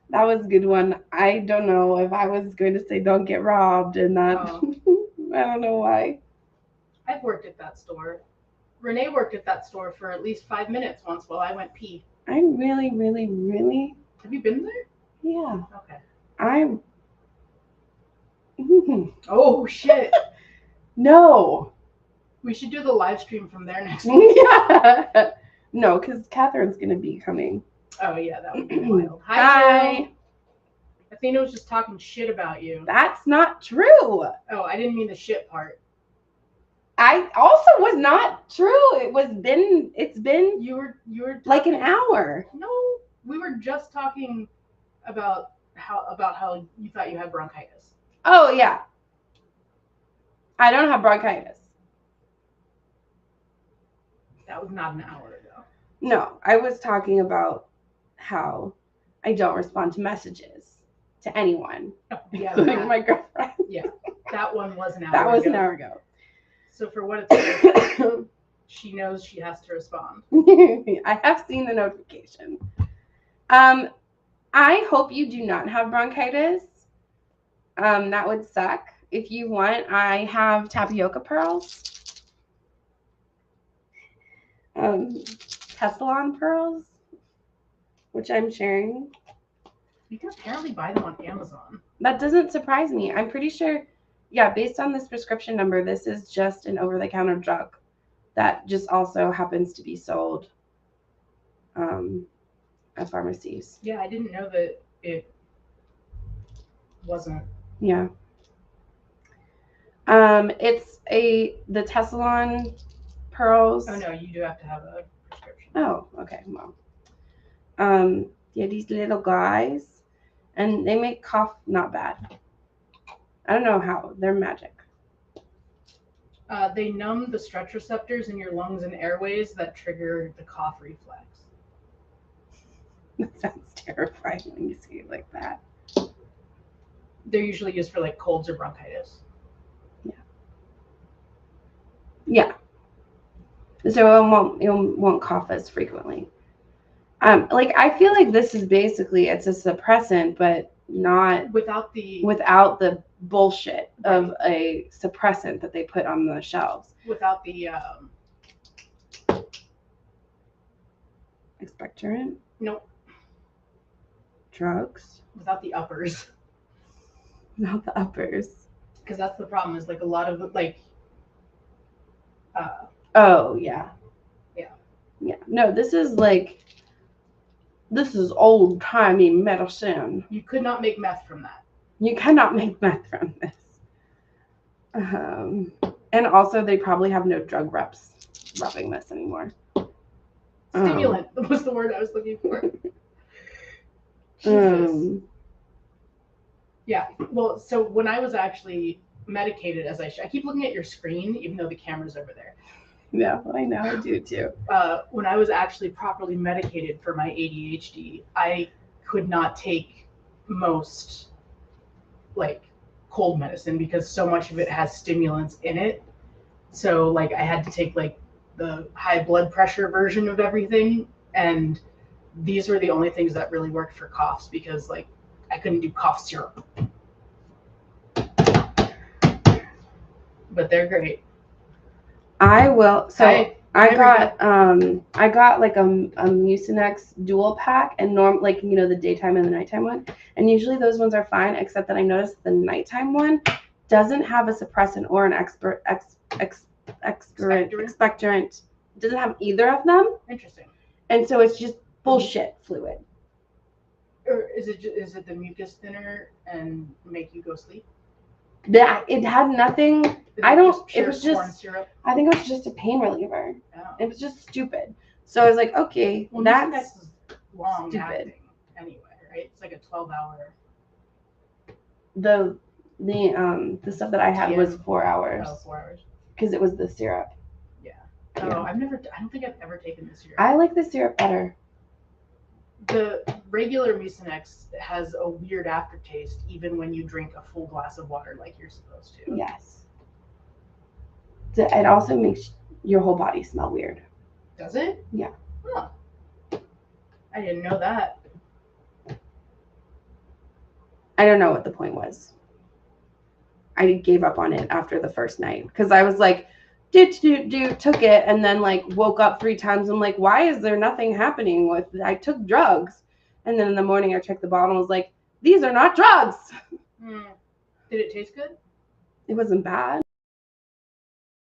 [SPEAKER 1] That was a good one. I don't know if I was going to say don't get robbed and that. I don't know why.
[SPEAKER 2] I've worked at that store. Renee worked at that store for at least 5 minutes once while I went pee.
[SPEAKER 1] I'm really, really, really.
[SPEAKER 2] Have you been there?
[SPEAKER 1] Yeah.
[SPEAKER 2] Okay.
[SPEAKER 1] I'm.
[SPEAKER 2] Oh, shit.
[SPEAKER 1] No.
[SPEAKER 2] We should do the live stream from there next week.
[SPEAKER 1] Yeah. No, because Catherine's going to be coming.
[SPEAKER 2] Oh, yeah, that would be wild.
[SPEAKER 1] Hi.
[SPEAKER 2] Athena was just talking shit about you.
[SPEAKER 1] That's not true.
[SPEAKER 2] Oh, I didn't mean the shit part.
[SPEAKER 1] I also was not true. It's been
[SPEAKER 2] You were
[SPEAKER 1] like an hour.
[SPEAKER 2] No, we were just talking about how you thought you had bronchitis.
[SPEAKER 1] Oh yeah. I don't have bronchitis.
[SPEAKER 2] That was not an hour ago.
[SPEAKER 1] No, I was talking about how I don't respond to messages to anyone, including my girlfriend.
[SPEAKER 2] Yeah, that one was an hour
[SPEAKER 1] ago. That was an hour ago.
[SPEAKER 2] So for what it's worth, she knows she has to respond.
[SPEAKER 1] I have seen the notification. I hope you do not have bronchitis. That would suck. If you want, I have tapioca pearls. Tessalon pearls, which I'm sharing.
[SPEAKER 2] You can apparently buy them on Amazon.
[SPEAKER 1] That doesn't surprise me. I'm pretty sure, yeah, based on this prescription number, this is just an over-the-counter drug that just also happens to be sold at pharmacies.
[SPEAKER 2] Yeah, I didn't know that it wasn't.
[SPEAKER 1] Yeah. It's the Tessalon pearls.
[SPEAKER 2] Oh no, you do have to have a prescription.
[SPEAKER 1] Oh, okay. Well, yeah, these little guys, and they make cough not bad. I don't know how. They're magic.
[SPEAKER 2] They numb the stretch receptors in your lungs and airways that trigger the cough reflex.
[SPEAKER 1] That sounds terrifying when you say it like that.
[SPEAKER 2] They're usually used for like colds or bronchitis.
[SPEAKER 1] Yeah. Yeah. So it won't cough as frequently. Like I feel like this is basically it's a suppressant, but not
[SPEAKER 2] without the
[SPEAKER 1] bullshit of a suppressant that they put on the shelves.
[SPEAKER 2] Without the
[SPEAKER 1] expectorant?
[SPEAKER 2] Nope.
[SPEAKER 1] Drugs?
[SPEAKER 2] Without the uppers.
[SPEAKER 1] Not the uppers.
[SPEAKER 2] Because that's the problem. Is like a lot of like.
[SPEAKER 1] Oh yeah.
[SPEAKER 2] Yeah.
[SPEAKER 1] Yeah. No, this is old timey medicine.
[SPEAKER 2] You could not make meth from that.
[SPEAKER 1] You cannot make meth from this. And also, they probably have no drug reps rubbing this anymore.
[SPEAKER 2] Stimulant was the word I was looking for. Yeah. Well, so when I was actually medicated, as I keep looking at your screen, even though the camera's over there.
[SPEAKER 1] Yeah, I know, I do too.
[SPEAKER 2] When I was actually properly medicated for my ADHD, I could not take most like cold medicine because so much of it has stimulants in it. So like I had to take like the high blood pressure version of everything, and these were the only things that really worked for coughs because like I couldn't do cough syrup. But they're great.
[SPEAKER 1] I will. So I got like a Mucinex dual pack and the daytime and the nighttime one. And usually those ones are fine, except that I noticed the nighttime one doesn't have a suppressant or an expectorant. It doesn't have either of them.
[SPEAKER 2] Interesting.
[SPEAKER 1] And so it's just bullshit fluid.
[SPEAKER 2] Or is it the mucus thinner and make you go sleep?
[SPEAKER 1] That it had nothing.
[SPEAKER 2] Is
[SPEAKER 1] I
[SPEAKER 2] it
[SPEAKER 1] don't.
[SPEAKER 2] just
[SPEAKER 1] It
[SPEAKER 2] pure
[SPEAKER 1] was
[SPEAKER 2] corn
[SPEAKER 1] just.
[SPEAKER 2] syrup?
[SPEAKER 1] I think it was just a pain reliever.
[SPEAKER 2] Oh.
[SPEAKER 1] It was just stupid. So I was like, okay,
[SPEAKER 2] Well,
[SPEAKER 1] that's
[SPEAKER 2] Mucinex is long
[SPEAKER 1] stupid.
[SPEAKER 2] acting anyway, right? It's like a 12-hour.
[SPEAKER 1] The stuff that I had was 4 hours.
[SPEAKER 2] Oh, 4 hours.
[SPEAKER 1] Because it was the syrup.
[SPEAKER 2] Yeah. Oh,
[SPEAKER 1] Yeah.
[SPEAKER 2] I don't think I've ever taken the syrup.
[SPEAKER 1] I like the syrup better.
[SPEAKER 2] The regular Mucinex has a weird aftertaste even when you drink a full glass of water like you're supposed to.
[SPEAKER 1] Yes. It also makes your whole body smell weird.
[SPEAKER 2] Does it?
[SPEAKER 1] Yeah.
[SPEAKER 2] Huh. I didn't know that.
[SPEAKER 1] I don't know what the point was. I gave up on it after the first night because I was like, took it, and then like woke up 3 times. I'm like, why is there nothing happening with? I took drugs, and then in the morning I checked the bottle and was like, these are not drugs.
[SPEAKER 2] Did it taste good?
[SPEAKER 1] It wasn't bad.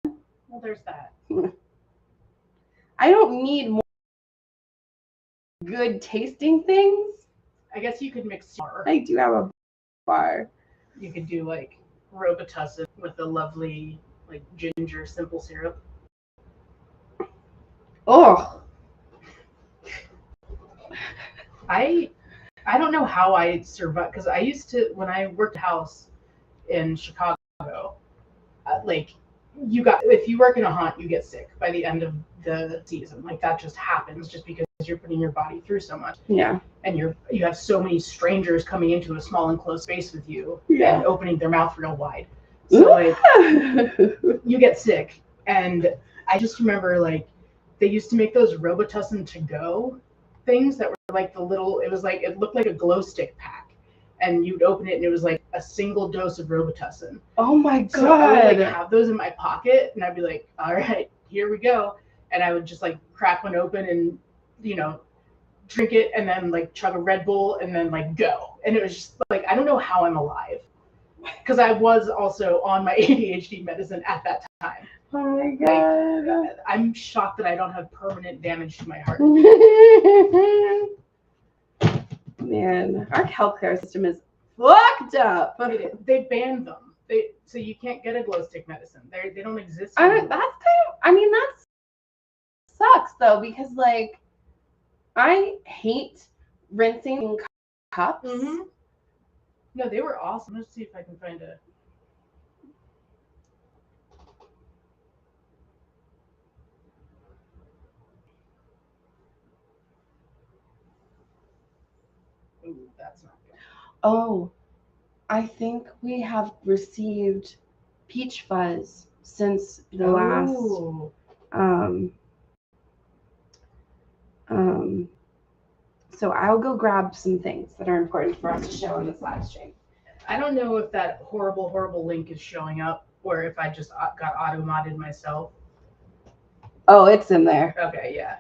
[SPEAKER 2] Well, there's that.
[SPEAKER 1] I don't need more good tasting things.
[SPEAKER 2] I guess you could mix bar.
[SPEAKER 1] I do have a bar.
[SPEAKER 2] You could do like Robitussin with a lovely like ginger simple syrup.
[SPEAKER 1] Oh.
[SPEAKER 2] I don't know how I survived because I used to when I worked house in Chicago, like if you work in a haunt, you get sick by the end of the season. Like that just happens just because you're putting your body through so much.
[SPEAKER 1] Yeah.
[SPEAKER 2] And you have so many strangers coming into a small enclosed space with you
[SPEAKER 1] Yeah.
[SPEAKER 2] and opening their mouth real wide. So like you get sick. And I just remember like they used to make those Robitussin to go things that were like it looked like a glow stick pack. And you'd open it and it was like a single dose of Robitussin.
[SPEAKER 1] Oh my God.
[SPEAKER 2] So I would like have those in my pocket and I'd be like, all right, here we go. And I would just like crack one open and, drink it and then like chug a Red Bull and then like go. And it was just like, I don't know how I'm alive. Because I was also on my ADHD medicine at that time.
[SPEAKER 1] Oh my God.
[SPEAKER 2] Like, I'm shocked that I don't have permanent damage to my heart.
[SPEAKER 1] Man, our healthcare system is fucked up.
[SPEAKER 2] They banned them. So you can't get a glow stick medicine. They don't exist
[SPEAKER 1] anymore. That sucks though, because like I hate rinsing cups.
[SPEAKER 2] Mm-hmm. No, they were awesome. Let's see if I can find a. Ooh, that's not good.
[SPEAKER 1] Oh, I think we have received peach fuzz since the last. So I'll go grab some things that are important for us to show in this live stream.
[SPEAKER 2] I don't know if that horrible, horrible link is showing up or if I just got auto-modded myself.
[SPEAKER 1] Oh, it's in there.
[SPEAKER 2] Okay, yeah.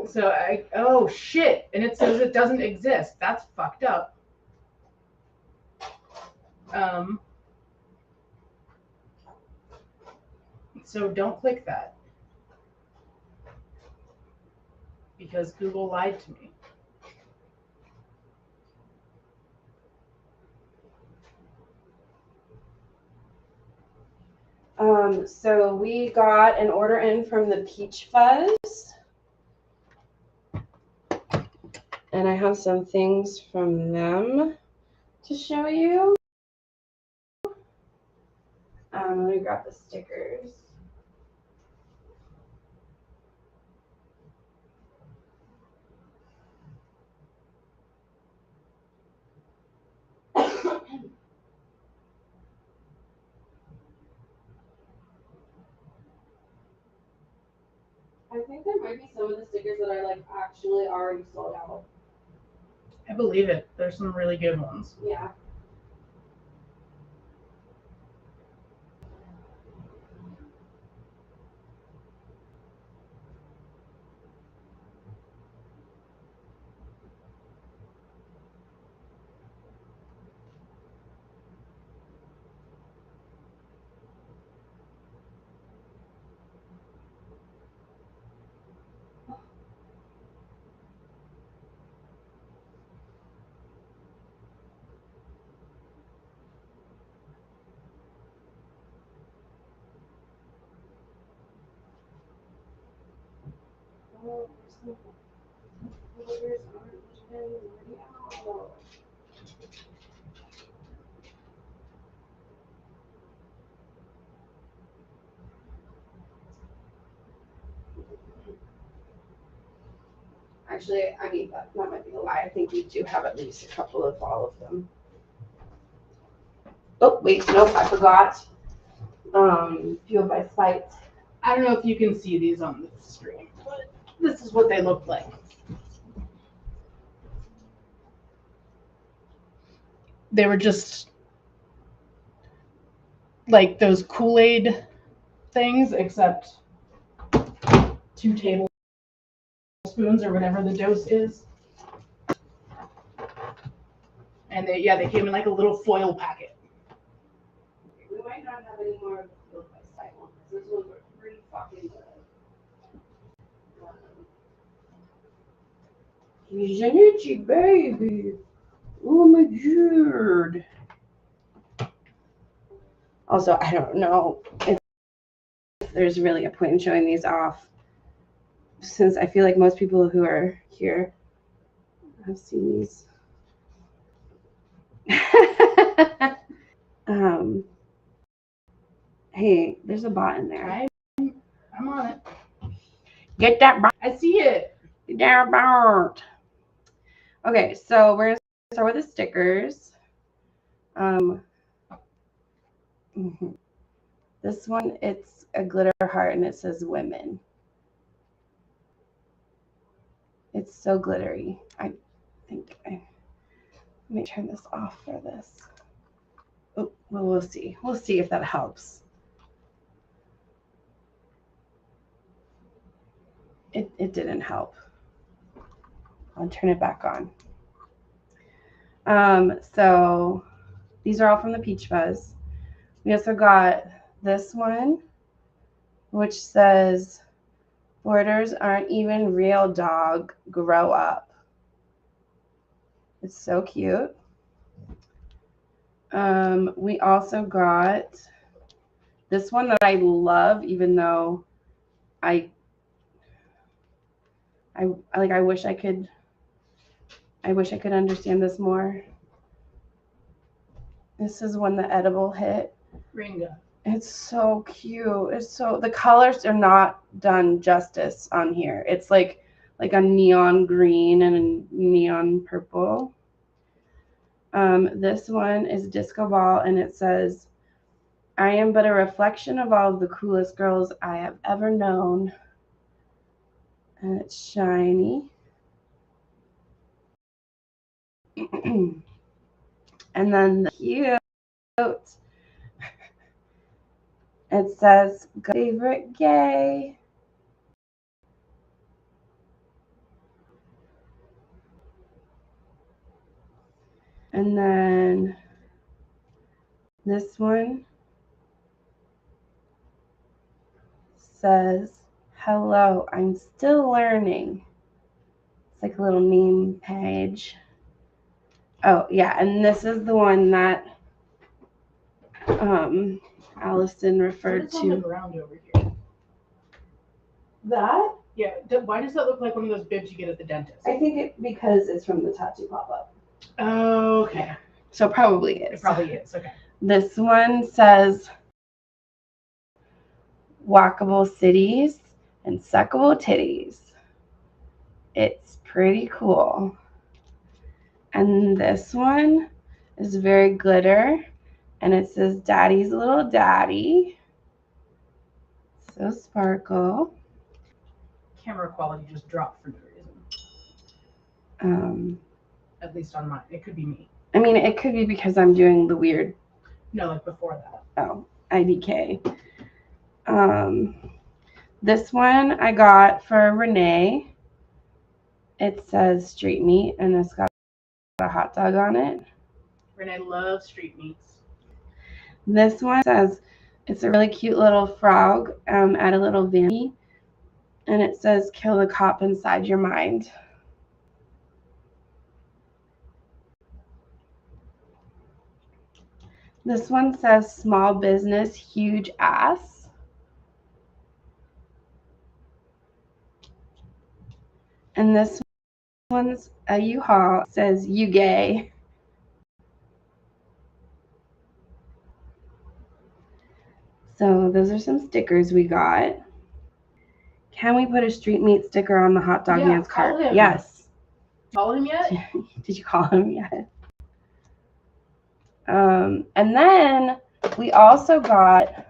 [SPEAKER 2] So oh shit, and it says it doesn't exist. That's fucked up. So don't click that because Google lied to me.
[SPEAKER 1] So we got an order in from the Peach Fuzz. And I have some things from them to show you. Let me grab the stickers. I think there might be some of the stickers that are like actually already sold out.
[SPEAKER 2] I believe it. There's some really good ones.
[SPEAKER 1] Yeah. Oh, some colors aren't even real. Actually, I mean, that might be a lie. I think we do have at least a couple of all of them. Oh, wait, nope, I forgot. Fueled by Spite.
[SPEAKER 2] I don't know if you can see these on the stream, but this is what they look like. They were just like those Kool-Aid things, except 2 tablespoons or whatever the dose is. And they came in like a little foil packet.
[SPEAKER 1] We might not have any more Fueled by Spite ones. Those ones are pretty fucking good. Janichi, baby. Oh my god. Also, I don't know if there's really a point in showing these off, since I feel like most people who are here have seen these. Hey, there's a bot in there.
[SPEAKER 2] I'm on it.
[SPEAKER 1] Get that bot.
[SPEAKER 2] I see it.
[SPEAKER 1] Get that bot. Okay, so we're gonna start with the stickers. This one, it's a glitter heart and it says women. It's so glittery. I think let me turn this off for this. Oh, well, we'll see. We'll see if that helps. It didn't help. I'll turn it back on. So these are all from the Peach Fuzz. We also got this one, which says, "Borders aren't even real, dog. Grow up." It's so cute. We also got this one that I love, even though I wish I could understand this more. This is when the edible hit.
[SPEAKER 2] Ringa.
[SPEAKER 1] It's so cute. The colors are not done justice on here. It's like a neon green and a neon purple. This one is Disco Ball, and it says, "I am but a reflection of all of the coolest girls I have ever known." And it's shiny. And then the cute, it says, "Favorite gay." And then this one says, "Hello, I'm still learning." It's like a little meme page. Oh, yeah, and this is the one that Allison referred
[SPEAKER 2] What's on the
[SPEAKER 1] to.
[SPEAKER 2] ground over here?
[SPEAKER 1] That?
[SPEAKER 2] Yeah. Why does that look like one of those bibs you get at the dentist?
[SPEAKER 1] I think because it's from the Tattoo Pop-Up.
[SPEAKER 2] Oh, okay.
[SPEAKER 1] So probably is.
[SPEAKER 2] It probably is. Okay.
[SPEAKER 1] This one says, "Walkable cities and suckable titties." It's pretty cool. And this one is very glitter, and it says, "Daddy's little daddy." So sparkle.
[SPEAKER 2] Camera quality just dropped for no reason. At least on mine. It could be me.
[SPEAKER 1] I mean, it could be because I'm doing the weird.
[SPEAKER 2] No, like before that.
[SPEAKER 1] Oh, IDK. This one I got for Renee. It says street meat, and it's got a hot dog on it.
[SPEAKER 2] Renee loves street meats.
[SPEAKER 1] This one says, it's a really cute little frog at a little vanity, and it says, "Kill the cop inside your mind." This one says, "Small business, huge ass." And this one's a U-Haul. It says "You gay." So those are some stickers we got. Can we put a street meat sticker on the hot dog man's cart?
[SPEAKER 2] Call him.
[SPEAKER 1] Yes.
[SPEAKER 2] Call him yet?
[SPEAKER 1] Did you call him yet? And then we also got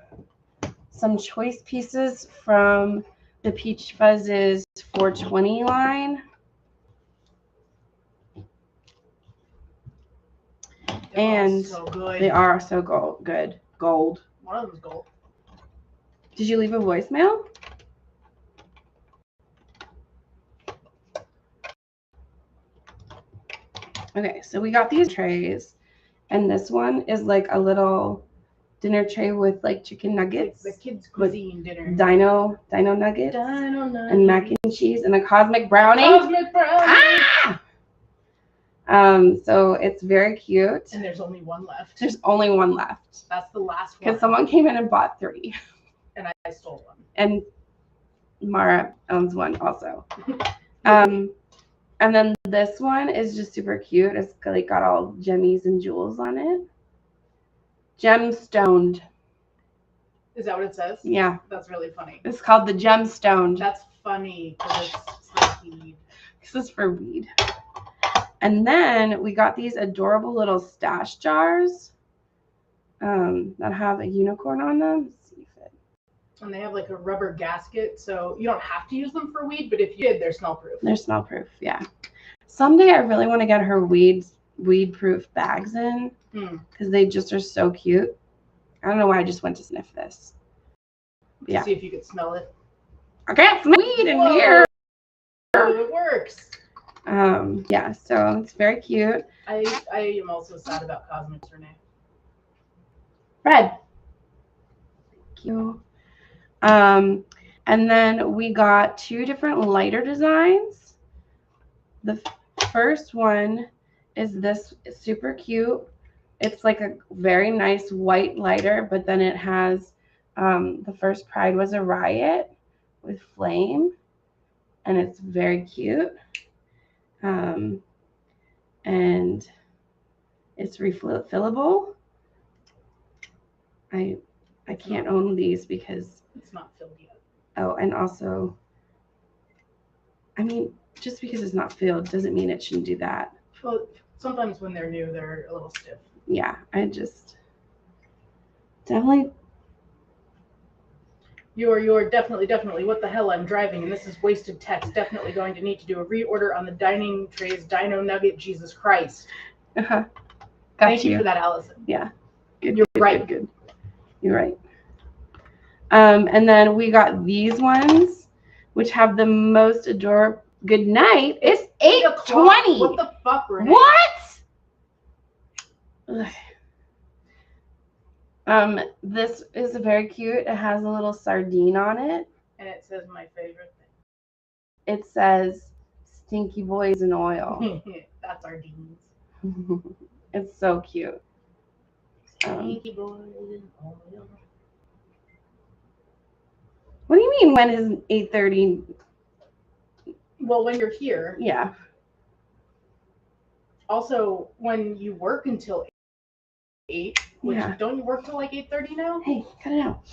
[SPEAKER 1] some choice pieces from the Peach Fuzz's 420 line. And
[SPEAKER 2] so good.
[SPEAKER 1] They are so good. Gold.
[SPEAKER 2] One of them's gold.
[SPEAKER 1] Did you leave a voicemail? Okay, so we got these trays, and this one is like a little dinner tray with like chicken nuggets.
[SPEAKER 2] Like the kids' cuisine dinner.
[SPEAKER 1] Dino nuggets. And mac and cheese and a cosmic brownie. Ah! So it's very cute.
[SPEAKER 2] And there's only one left.
[SPEAKER 1] There's only one left.
[SPEAKER 2] That's the last one.
[SPEAKER 1] Because someone came in and bought 3.
[SPEAKER 2] And I stole one.
[SPEAKER 1] And Mara owns one also. And then this one is just super cute. It's like got all gemmies and jewels on it. Gemstoned.
[SPEAKER 2] Is that what it says?
[SPEAKER 1] Yeah.
[SPEAKER 2] That's really funny.
[SPEAKER 1] It's called the Gemstoned.
[SPEAKER 2] That's funny because it's for weed.
[SPEAKER 1] This is for weed. And then we got these adorable little stash jars that have a unicorn on them. Let's see if it...
[SPEAKER 2] And they have like a rubber gasket, so you don't have to use them for weed, but if you did, they're smell proof.
[SPEAKER 1] They're smell proof, yeah. Someday I really want to get her weed proof bags in because they just are so cute. I don't know why I just went to sniff this.
[SPEAKER 2] Yeah. See if you could smell it.
[SPEAKER 1] I can't smell weed in here.
[SPEAKER 2] It works.
[SPEAKER 1] Yeah, so it's very cute.
[SPEAKER 2] I am also sad about Cosmic's Renee.
[SPEAKER 1] Red. Thank you. And then we got 2 different lighter designs. The first one is this super cute. It's like a very nice white lighter, but then it has the first Pride was a riot with flame, and it's very cute. And it's refillable. I can't own these because
[SPEAKER 2] it's not filled yet.
[SPEAKER 1] Oh, and also, I mean, just because it's not filled doesn't mean it shouldn't do that.
[SPEAKER 2] Well, sometimes when they're new, they're a little stiff.
[SPEAKER 1] Yeah, I just definitely.
[SPEAKER 2] You're definitely. What the hell? I'm driving, and this is wasted text. Definitely going to need to do a reorder on the dining trays. Dino Nugget, Jesus Christ. Thank you for that, Allison.
[SPEAKER 1] Yeah,
[SPEAKER 2] good. You're right.
[SPEAKER 1] Good. You're right. And then we got these ones, which have the most adorable. Good night. It's 8:20.
[SPEAKER 2] What the fuck, Renee?
[SPEAKER 1] What? This is very cute. It has a little sardine on it.
[SPEAKER 2] And it says my favorite thing.
[SPEAKER 1] It says stinky boys in oil.
[SPEAKER 2] That's sardines.
[SPEAKER 1] It's so cute.
[SPEAKER 2] Stinky boys in oil.
[SPEAKER 1] What do you mean when is 8:30?
[SPEAKER 2] Well, when you're here.
[SPEAKER 1] Yeah.
[SPEAKER 2] Also, when you work until 8, which don't you work till like 8:30 now?
[SPEAKER 1] Hey, cut it out.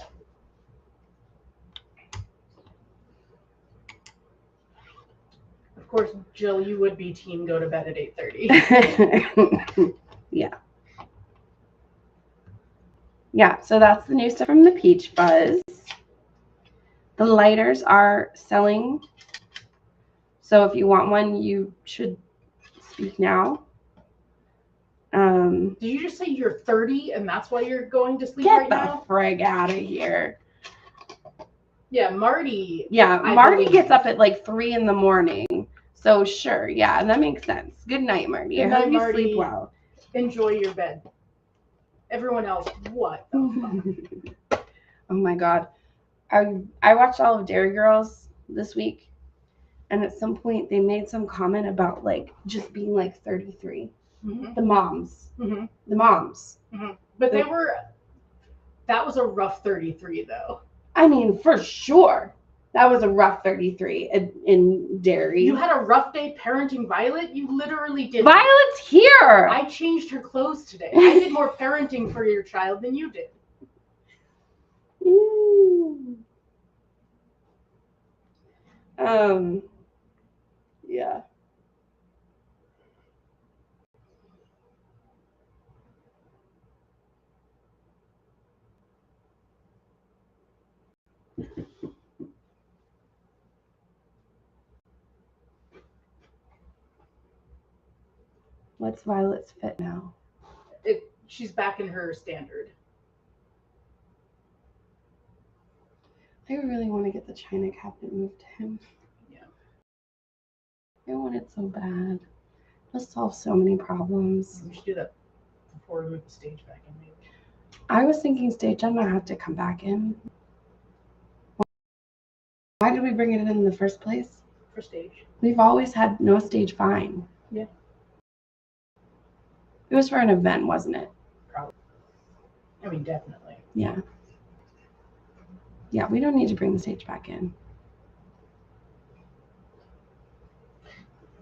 [SPEAKER 2] Of course, Jill, you would be team go to bed at 8:30.
[SPEAKER 1] Yeah. Yeah, so that's the new stuff from the Peach Fuzz. The lighters are selling. So if you want one, you should speak now.
[SPEAKER 2] Did you just say you're 30 and that's why you're going to sleep right now?
[SPEAKER 1] Get the frig out of here.
[SPEAKER 2] Yeah, Marty.
[SPEAKER 1] Yeah, Marty gets up at like 3 in the morning. So sure, yeah, that makes sense. Good night, Marty.
[SPEAKER 2] Good night,
[SPEAKER 1] I hope you
[SPEAKER 2] Marty.
[SPEAKER 1] sleep well.
[SPEAKER 2] Enjoy your bed. Everyone else, what the fuck?
[SPEAKER 1] Oh my God. I watched all of Dairy Girls this week, and at some point they made some comment about like just being like 33.
[SPEAKER 2] Mm-hmm.
[SPEAKER 1] The moms.
[SPEAKER 2] Mm-hmm.
[SPEAKER 1] The moms.
[SPEAKER 2] Mm-hmm. But that was a rough 33 though.
[SPEAKER 1] I mean, for sure. That was a rough 33 in dairy.
[SPEAKER 2] You had a rough day parenting Violet? You literally did.
[SPEAKER 1] Violet's here.
[SPEAKER 2] I changed her clothes today. I did more parenting for your child than you did.
[SPEAKER 1] Yeah. What's Violet's fit now?
[SPEAKER 2] She's back in her standard.
[SPEAKER 1] I really want to get the china cabinet moved to him.
[SPEAKER 2] Yeah.
[SPEAKER 1] I want it so bad. It'll solve so many problems.
[SPEAKER 2] We should do that before we move the stage back in, maybe.
[SPEAKER 1] I was thinking stage I'm gonna have to come back in. Why did we bring it in the first place?
[SPEAKER 2] For stage.
[SPEAKER 1] We've always had no stage fine.
[SPEAKER 2] Yeah.
[SPEAKER 1] It was for an event, wasn't it?
[SPEAKER 2] Probably. I mean, definitely.
[SPEAKER 1] Yeah. Yeah, we don't need to bring the stage back in.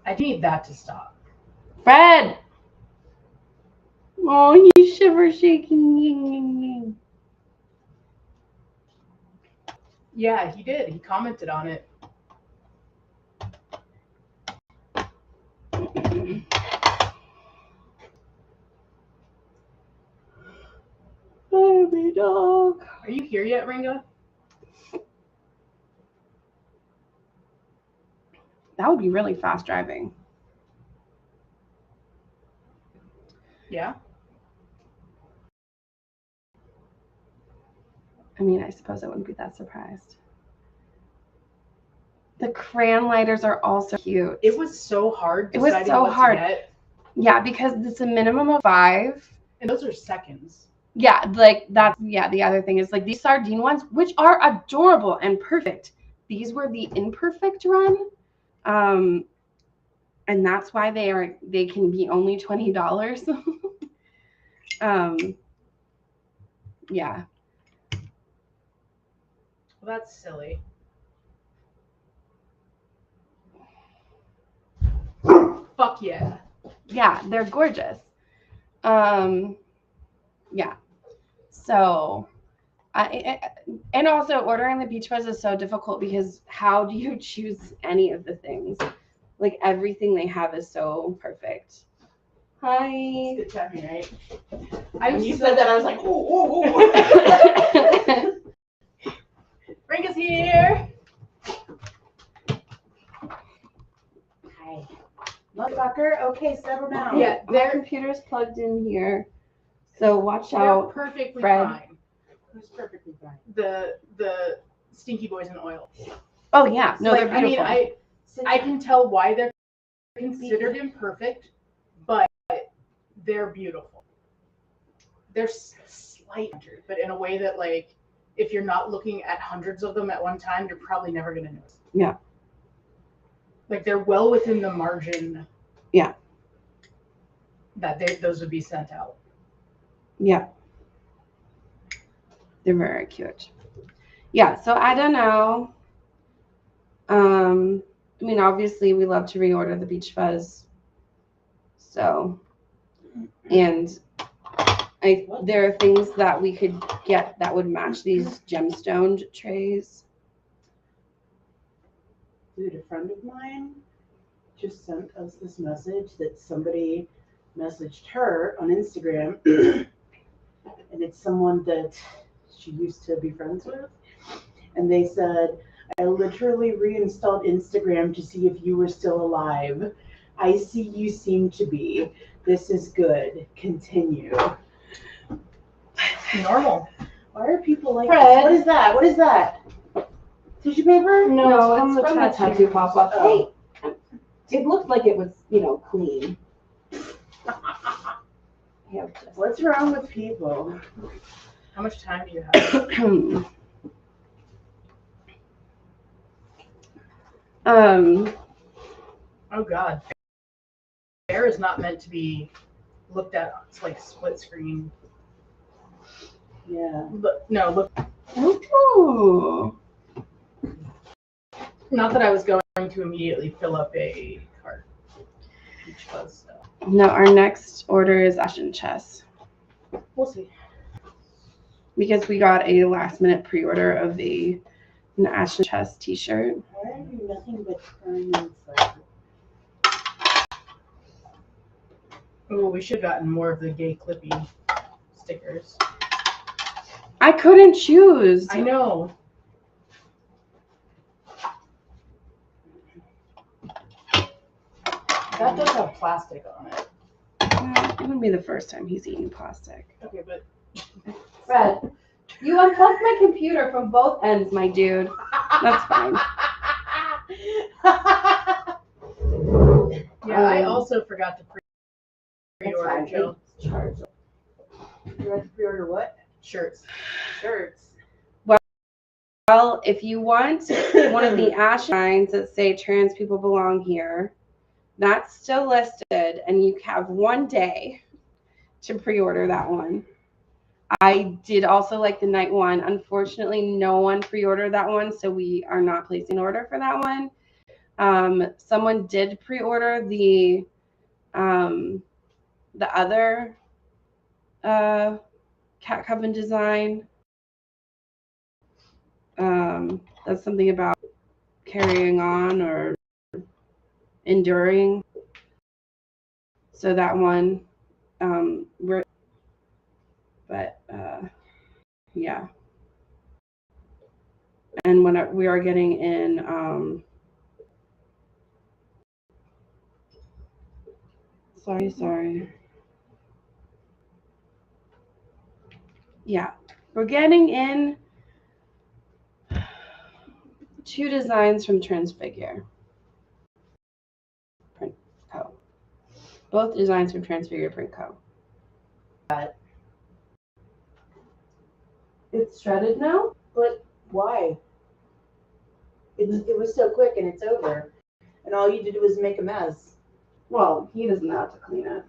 [SPEAKER 2] I need that to stop.
[SPEAKER 1] Fred! Oh, he's shiver shaking.
[SPEAKER 2] Yeah, he did. He commented on it.
[SPEAKER 1] Baby dog.
[SPEAKER 2] Are you here yet, Ringa?
[SPEAKER 1] That would be really fast driving.
[SPEAKER 2] Yeah.
[SPEAKER 1] I mean, I suppose I wouldn't be that surprised. The crayon lighters are also cute.
[SPEAKER 2] It was so hard.
[SPEAKER 1] It was so hard. Yeah, because it's a minimum of 5.
[SPEAKER 2] And those are seconds.
[SPEAKER 1] Yeah, like that's the other thing is like these sardine ones, which are adorable and perfect. These were the imperfect run. And that's why they can be only $20. Yeah.
[SPEAKER 2] Well, that's silly. Fuck yeah.
[SPEAKER 1] Yeah, they're gorgeous. Yeah. So, and also ordering the Beach Fuzz is so difficult because how do you choose any of the things? Like everything they have is so perfect. Hi.
[SPEAKER 2] It's good timing, right?
[SPEAKER 1] When you said that, I was like, ooh.
[SPEAKER 2] Ringa's here.
[SPEAKER 3] Hi. Motherfucker. Okay, settle down.
[SPEAKER 1] Yeah, their computer's plugged in here. So watch out.
[SPEAKER 2] They're perfectly
[SPEAKER 1] Fred.
[SPEAKER 2] fine.
[SPEAKER 3] Who's perfectly fine?
[SPEAKER 2] The Stinky Boys in oil.
[SPEAKER 1] Oh yeah, no,
[SPEAKER 2] Like,
[SPEAKER 1] they're beautiful.
[SPEAKER 2] I mean, I can tell why they're considered imperfect, but they're beautiful. They're slight, but in a way that, like, if you're not looking at hundreds of them at one time, you're probably never going to notice.
[SPEAKER 1] Yeah.
[SPEAKER 2] Like, they're well within the margin.
[SPEAKER 1] Yeah.
[SPEAKER 2] That those would be sent out.
[SPEAKER 1] Yeah. They're very cute. Yeah, so I don't know. I mean, obviously we love to reorder the Beach Fuzz. So, and there are things that we could get that would match these gemstoned trays.
[SPEAKER 3] Dude, a friend of mine just sent us this message that somebody messaged her on Instagram, and it's someone that she used to be friends with, and they said, I literally reinstalled Instagram to see if you were still alive. I see you seem to be. This is good. Continue.
[SPEAKER 2] Normal.
[SPEAKER 3] Why are people like
[SPEAKER 1] Fred.
[SPEAKER 3] this? What is that? What is that? Tissue paper?
[SPEAKER 1] No,
[SPEAKER 3] it's
[SPEAKER 1] it's from the tattoo pop-up.
[SPEAKER 3] Oh.
[SPEAKER 1] Hey, it looked like it was, clean.
[SPEAKER 3] What's wrong with people?
[SPEAKER 2] How much time do you have? Oh God. Bear is not meant to be looked at. It's like split screen.
[SPEAKER 3] Yeah.
[SPEAKER 2] Look, no, look.
[SPEAKER 1] Ooh.
[SPEAKER 2] Not that I was going to immediately fill up a cart. Which was,
[SPEAKER 1] No, our next order is Ashton Chess.
[SPEAKER 2] we'll see.
[SPEAKER 1] Because we got a last minute pre-order of an Ashton Chess t-shirt.
[SPEAKER 3] Why are you nothing but crying inside?
[SPEAKER 2] Oh, we should have gotten more of the gay clippy stickers.
[SPEAKER 1] I couldn't choose.
[SPEAKER 2] I know. That does have plastic on it.
[SPEAKER 1] It wouldn't be the first time he's eaten plastic.
[SPEAKER 2] Okay, but
[SPEAKER 1] Fred, you unplugged my computer from both ends, my dude. That's fine.
[SPEAKER 2] yeah, I also forgot to pre-order
[SPEAKER 1] fine.
[SPEAKER 2] Joe
[SPEAKER 1] Charge.
[SPEAKER 3] You have to pre-order what?
[SPEAKER 2] shirts.
[SPEAKER 3] Shirts.
[SPEAKER 1] Well, if you want one of the Ash signs that say trans people belong here, that's still listed, and you have 1 day to pre-order that one. I did also like the night one. Unfortunately, no one pre-ordered that one, so we are not placing an order for that one. Someone did pre-order the other cat coven design. That's something about carrying on or enduring. So that one, yeah. And when we are getting in, sorry. Yeah, we're getting in 2 designs from Transfigure Print Co. Both designs from Transfigure Print Co. It's shredded now?
[SPEAKER 3] But why? It was so quick and it's over. And all you did was make a mess.
[SPEAKER 1] Well, he doesn't have to clean it.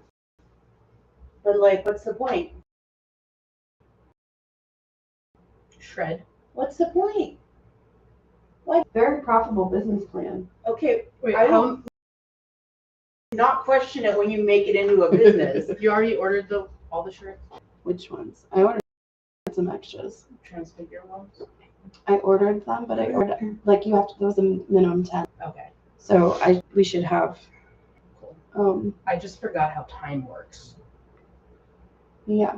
[SPEAKER 3] But like, what's the point?
[SPEAKER 2] Shred.
[SPEAKER 3] What's the point?
[SPEAKER 1] Very profitable business plan.
[SPEAKER 3] Okay,
[SPEAKER 2] Wait,
[SPEAKER 3] I don't not question it when you make it into a business.
[SPEAKER 2] You already ordered all the shirts?
[SPEAKER 1] Which ones? I ordered some extras.
[SPEAKER 2] Transfigure ones?
[SPEAKER 1] I ordered them, but I ordered you have to. There was a minimum 10.
[SPEAKER 2] Okay.
[SPEAKER 1] So we should have.
[SPEAKER 2] I just forgot how time works.
[SPEAKER 1] Yeah.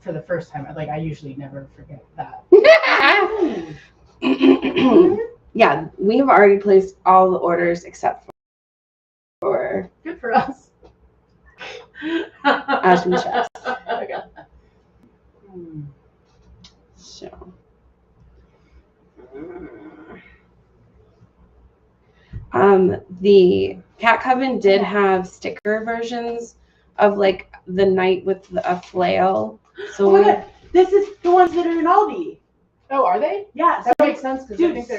[SPEAKER 2] For the first time, I usually never forget that.
[SPEAKER 1] Yeah, we have already placed all the orders except for
[SPEAKER 2] Good for us.
[SPEAKER 1] Ashton Chess.
[SPEAKER 2] Okay.
[SPEAKER 1] So. The Cat Coven did have sticker versions of the knight with a flail. So
[SPEAKER 3] Oh my God, this is the ones that are in Aldi.
[SPEAKER 2] Oh, are they?
[SPEAKER 3] Yeah,
[SPEAKER 2] That makes sense because I
[SPEAKER 3] dude,
[SPEAKER 2] think they're.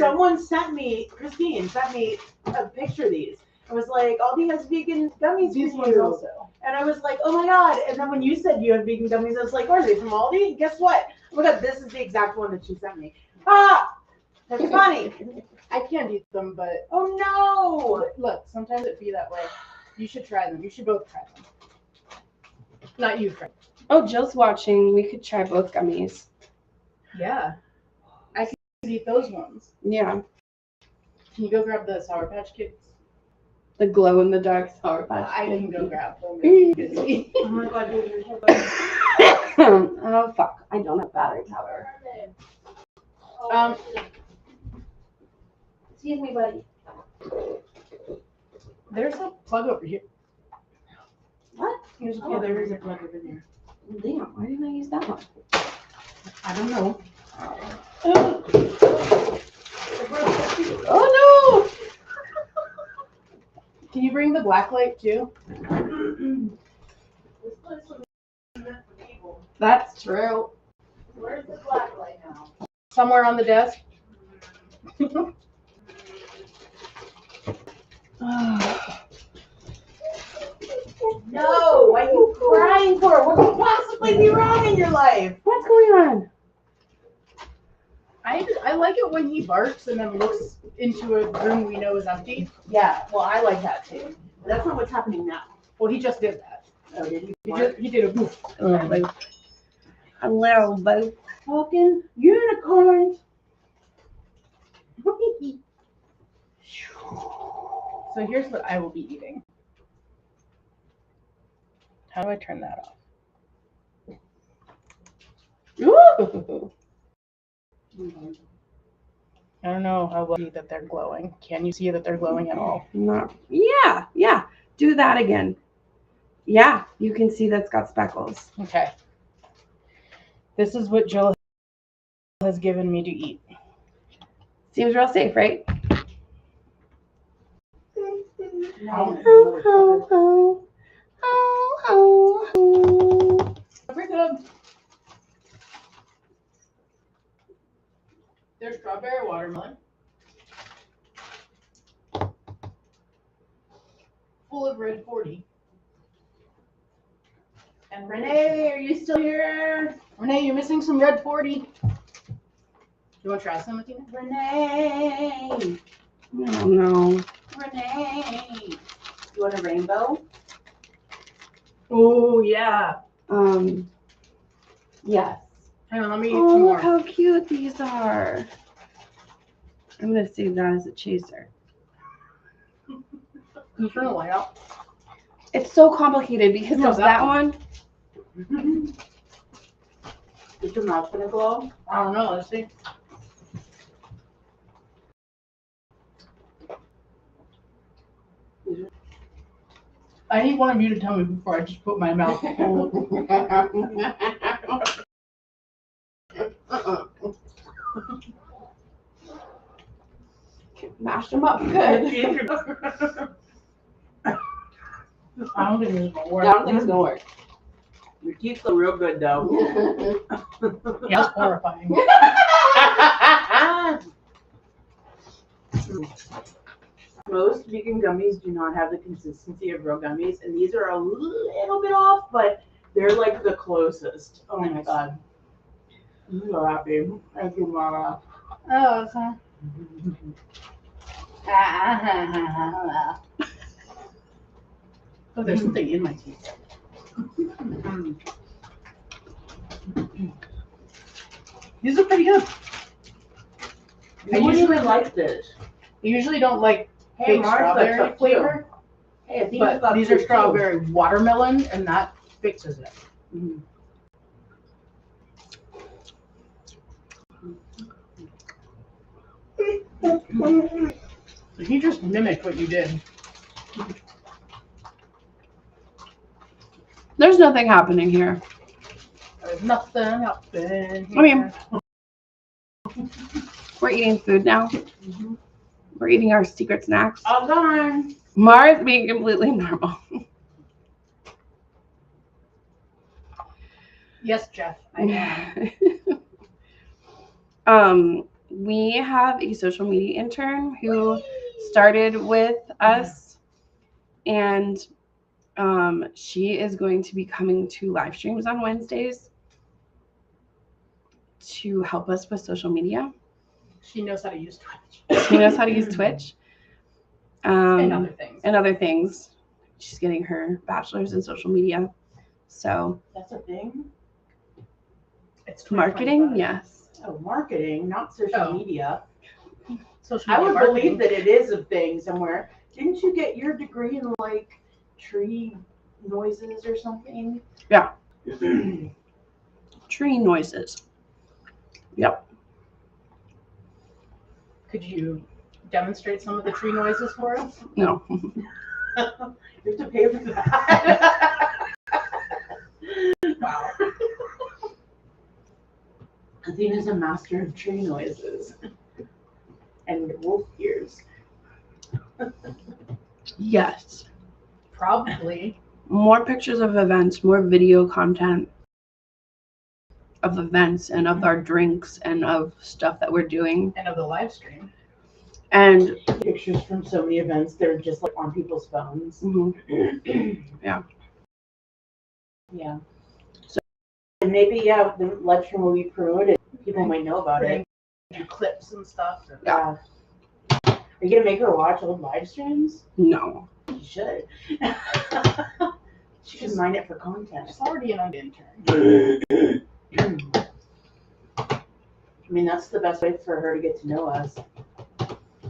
[SPEAKER 3] Christine sent me a picture of these. I was like, Aldi has vegan gummies
[SPEAKER 2] These
[SPEAKER 3] for
[SPEAKER 2] ones
[SPEAKER 3] you.
[SPEAKER 2] also.
[SPEAKER 3] And I was like, oh my God. And then when you said you have vegan gummies, I was like, are they from Aldi? Guess what? Oh my God, this is the exact one that she sent me. Ah, that's funny.
[SPEAKER 2] I can't eat them, but
[SPEAKER 3] Oh no.
[SPEAKER 2] look, sometimes it be that way. You should try them. You should both try them. Not you, Fred.
[SPEAKER 1] Oh, Jill's watching. We could try both gummies.
[SPEAKER 2] Yeah. I could eat those ones.
[SPEAKER 1] Yeah.
[SPEAKER 2] Can you go grab the Sour Patch Kids?
[SPEAKER 1] The glow in the dark Sour Patch.
[SPEAKER 2] I can go grab them.
[SPEAKER 3] Oh my God, dude, you're so funny.
[SPEAKER 1] Oh fuck! I don't have battery power. Excuse me, buddy.
[SPEAKER 2] There's a plug over here.
[SPEAKER 1] What?
[SPEAKER 2] Yeah, there is a plug over there.
[SPEAKER 1] Damn! Why didn't I use that one?
[SPEAKER 2] I don't know.
[SPEAKER 1] Oh no!
[SPEAKER 2] Can you bring the black light too? That's true.
[SPEAKER 3] Where's the black light now?
[SPEAKER 2] Somewhere on the desk.
[SPEAKER 3] No, why are you crying for? What could possibly be wrong in your life?
[SPEAKER 1] What's going on?
[SPEAKER 2] I like it when he barks and then looks into a room we know is empty.
[SPEAKER 3] Yeah, well, I like that too. But that's not what's happening now.
[SPEAKER 2] Well, he just did that.
[SPEAKER 3] Oh, did he?
[SPEAKER 2] He did a boof.
[SPEAKER 1] A little bit. A little bit.
[SPEAKER 3] Fucking unicorns.
[SPEAKER 2] So here's what I will be eating. How do I turn that off?
[SPEAKER 1] Ooh.
[SPEAKER 2] I don't know how well that they're glowing. Can you see that they're glowing at all?
[SPEAKER 1] Not, yeah. Do that again. Yeah, you can see that's got speckles.
[SPEAKER 2] Okay. This is what Jill has given me to eat.
[SPEAKER 1] Seems real safe, right?
[SPEAKER 3] No.
[SPEAKER 2] Pretty good. There's strawberry watermelon. Full of red 40.
[SPEAKER 3] And Renee, are you still here?
[SPEAKER 2] Renee, you're missing some red 40. You want to try some with you?
[SPEAKER 3] Renee.
[SPEAKER 1] Oh no.
[SPEAKER 3] Renee. You want a rainbow?
[SPEAKER 2] Oh, yeah.
[SPEAKER 1] Yes.
[SPEAKER 2] Hang on, let me eat
[SPEAKER 1] Oh,
[SPEAKER 2] some
[SPEAKER 1] look
[SPEAKER 2] more.
[SPEAKER 1] how cute these are. I'm gonna save that as a chaser.
[SPEAKER 2] Just turn the light out.
[SPEAKER 1] It's so complicated because
[SPEAKER 2] No,
[SPEAKER 1] there's
[SPEAKER 2] that
[SPEAKER 1] that one.
[SPEAKER 3] Is your mouth gonna glow?
[SPEAKER 2] I don't know. Let's see. I need one of you to tell me before I just put my mouth full.
[SPEAKER 1] Mash them up good.
[SPEAKER 2] I don't think this is gonna work.
[SPEAKER 1] I don't think it's gonna work.
[SPEAKER 3] Your teeth look real good though.
[SPEAKER 2] Yeah, it's horrifying.
[SPEAKER 3] Most vegan gummies do not have the consistency of real gummies, and these are a little bit off, but they're like the closest. Oh my god. I'm so happy. Thank you, Mara.
[SPEAKER 2] Oh, okay. Oh, there's something in my teeth. These are pretty good.
[SPEAKER 3] I usually like this.
[SPEAKER 2] I usually don't like
[SPEAKER 3] Hey,
[SPEAKER 2] fake
[SPEAKER 3] Mara's got
[SPEAKER 2] strawberry
[SPEAKER 3] stuff too.
[SPEAKER 2] flavor,
[SPEAKER 3] Hey, I think
[SPEAKER 2] but these are strawberry watermelon, and that fixes it.
[SPEAKER 3] Mm-hmm.
[SPEAKER 2] He just mimicked what you did.
[SPEAKER 1] There's nothing happening here.
[SPEAKER 2] There's nothing happening here.
[SPEAKER 1] I mean, we're eating food now.
[SPEAKER 3] Mm-hmm.
[SPEAKER 1] We're eating our secret snacks.
[SPEAKER 3] All gone.
[SPEAKER 1] Mara's being completely normal.
[SPEAKER 2] Yes, Jeff, I am.
[SPEAKER 1] We have a social media intern who started with us, and she is going to be coming to live streams on Wednesdays to help us with social media.
[SPEAKER 2] She knows how to use Twitch.
[SPEAKER 1] She knows how to use Twitch.
[SPEAKER 2] And other things.
[SPEAKER 1] And other things. She's getting her bachelor's in social media. So
[SPEAKER 3] That's a thing?
[SPEAKER 2] It's
[SPEAKER 1] marketing,
[SPEAKER 2] 2025.
[SPEAKER 1] yes.
[SPEAKER 3] Oh, marketing, not social media.
[SPEAKER 2] Social
[SPEAKER 3] I
[SPEAKER 2] media
[SPEAKER 3] would
[SPEAKER 2] marketing.
[SPEAKER 3] believe that it is a thing somewhere. Didn't you get your degree in like tree noises or something?
[SPEAKER 1] Yeah. Tree noises. Yep.
[SPEAKER 2] Could you demonstrate some of the tree noises for us?
[SPEAKER 1] No.
[SPEAKER 3] You have to pay for that.
[SPEAKER 2] Wow.
[SPEAKER 3] Athena's a master of tree noises and wolf ears.
[SPEAKER 1] Yes.
[SPEAKER 2] Probably.
[SPEAKER 1] More pictures of events, more video content of events and of our drinks and of stuff that we're doing.
[SPEAKER 2] And of the live stream.
[SPEAKER 1] And
[SPEAKER 3] Pictures from so many events, they're just like on people's phones.
[SPEAKER 1] Yeah.
[SPEAKER 3] Yeah. So and maybe the live stream will be promoted. People might know about it.
[SPEAKER 2] do clips and stuff. And
[SPEAKER 3] Yeah. Are you gonna make her watch old live streams?
[SPEAKER 1] No.
[SPEAKER 3] You should. She can mine it for content.
[SPEAKER 2] she's already an intern.
[SPEAKER 3] I mean, that's the best way for her to get to know us.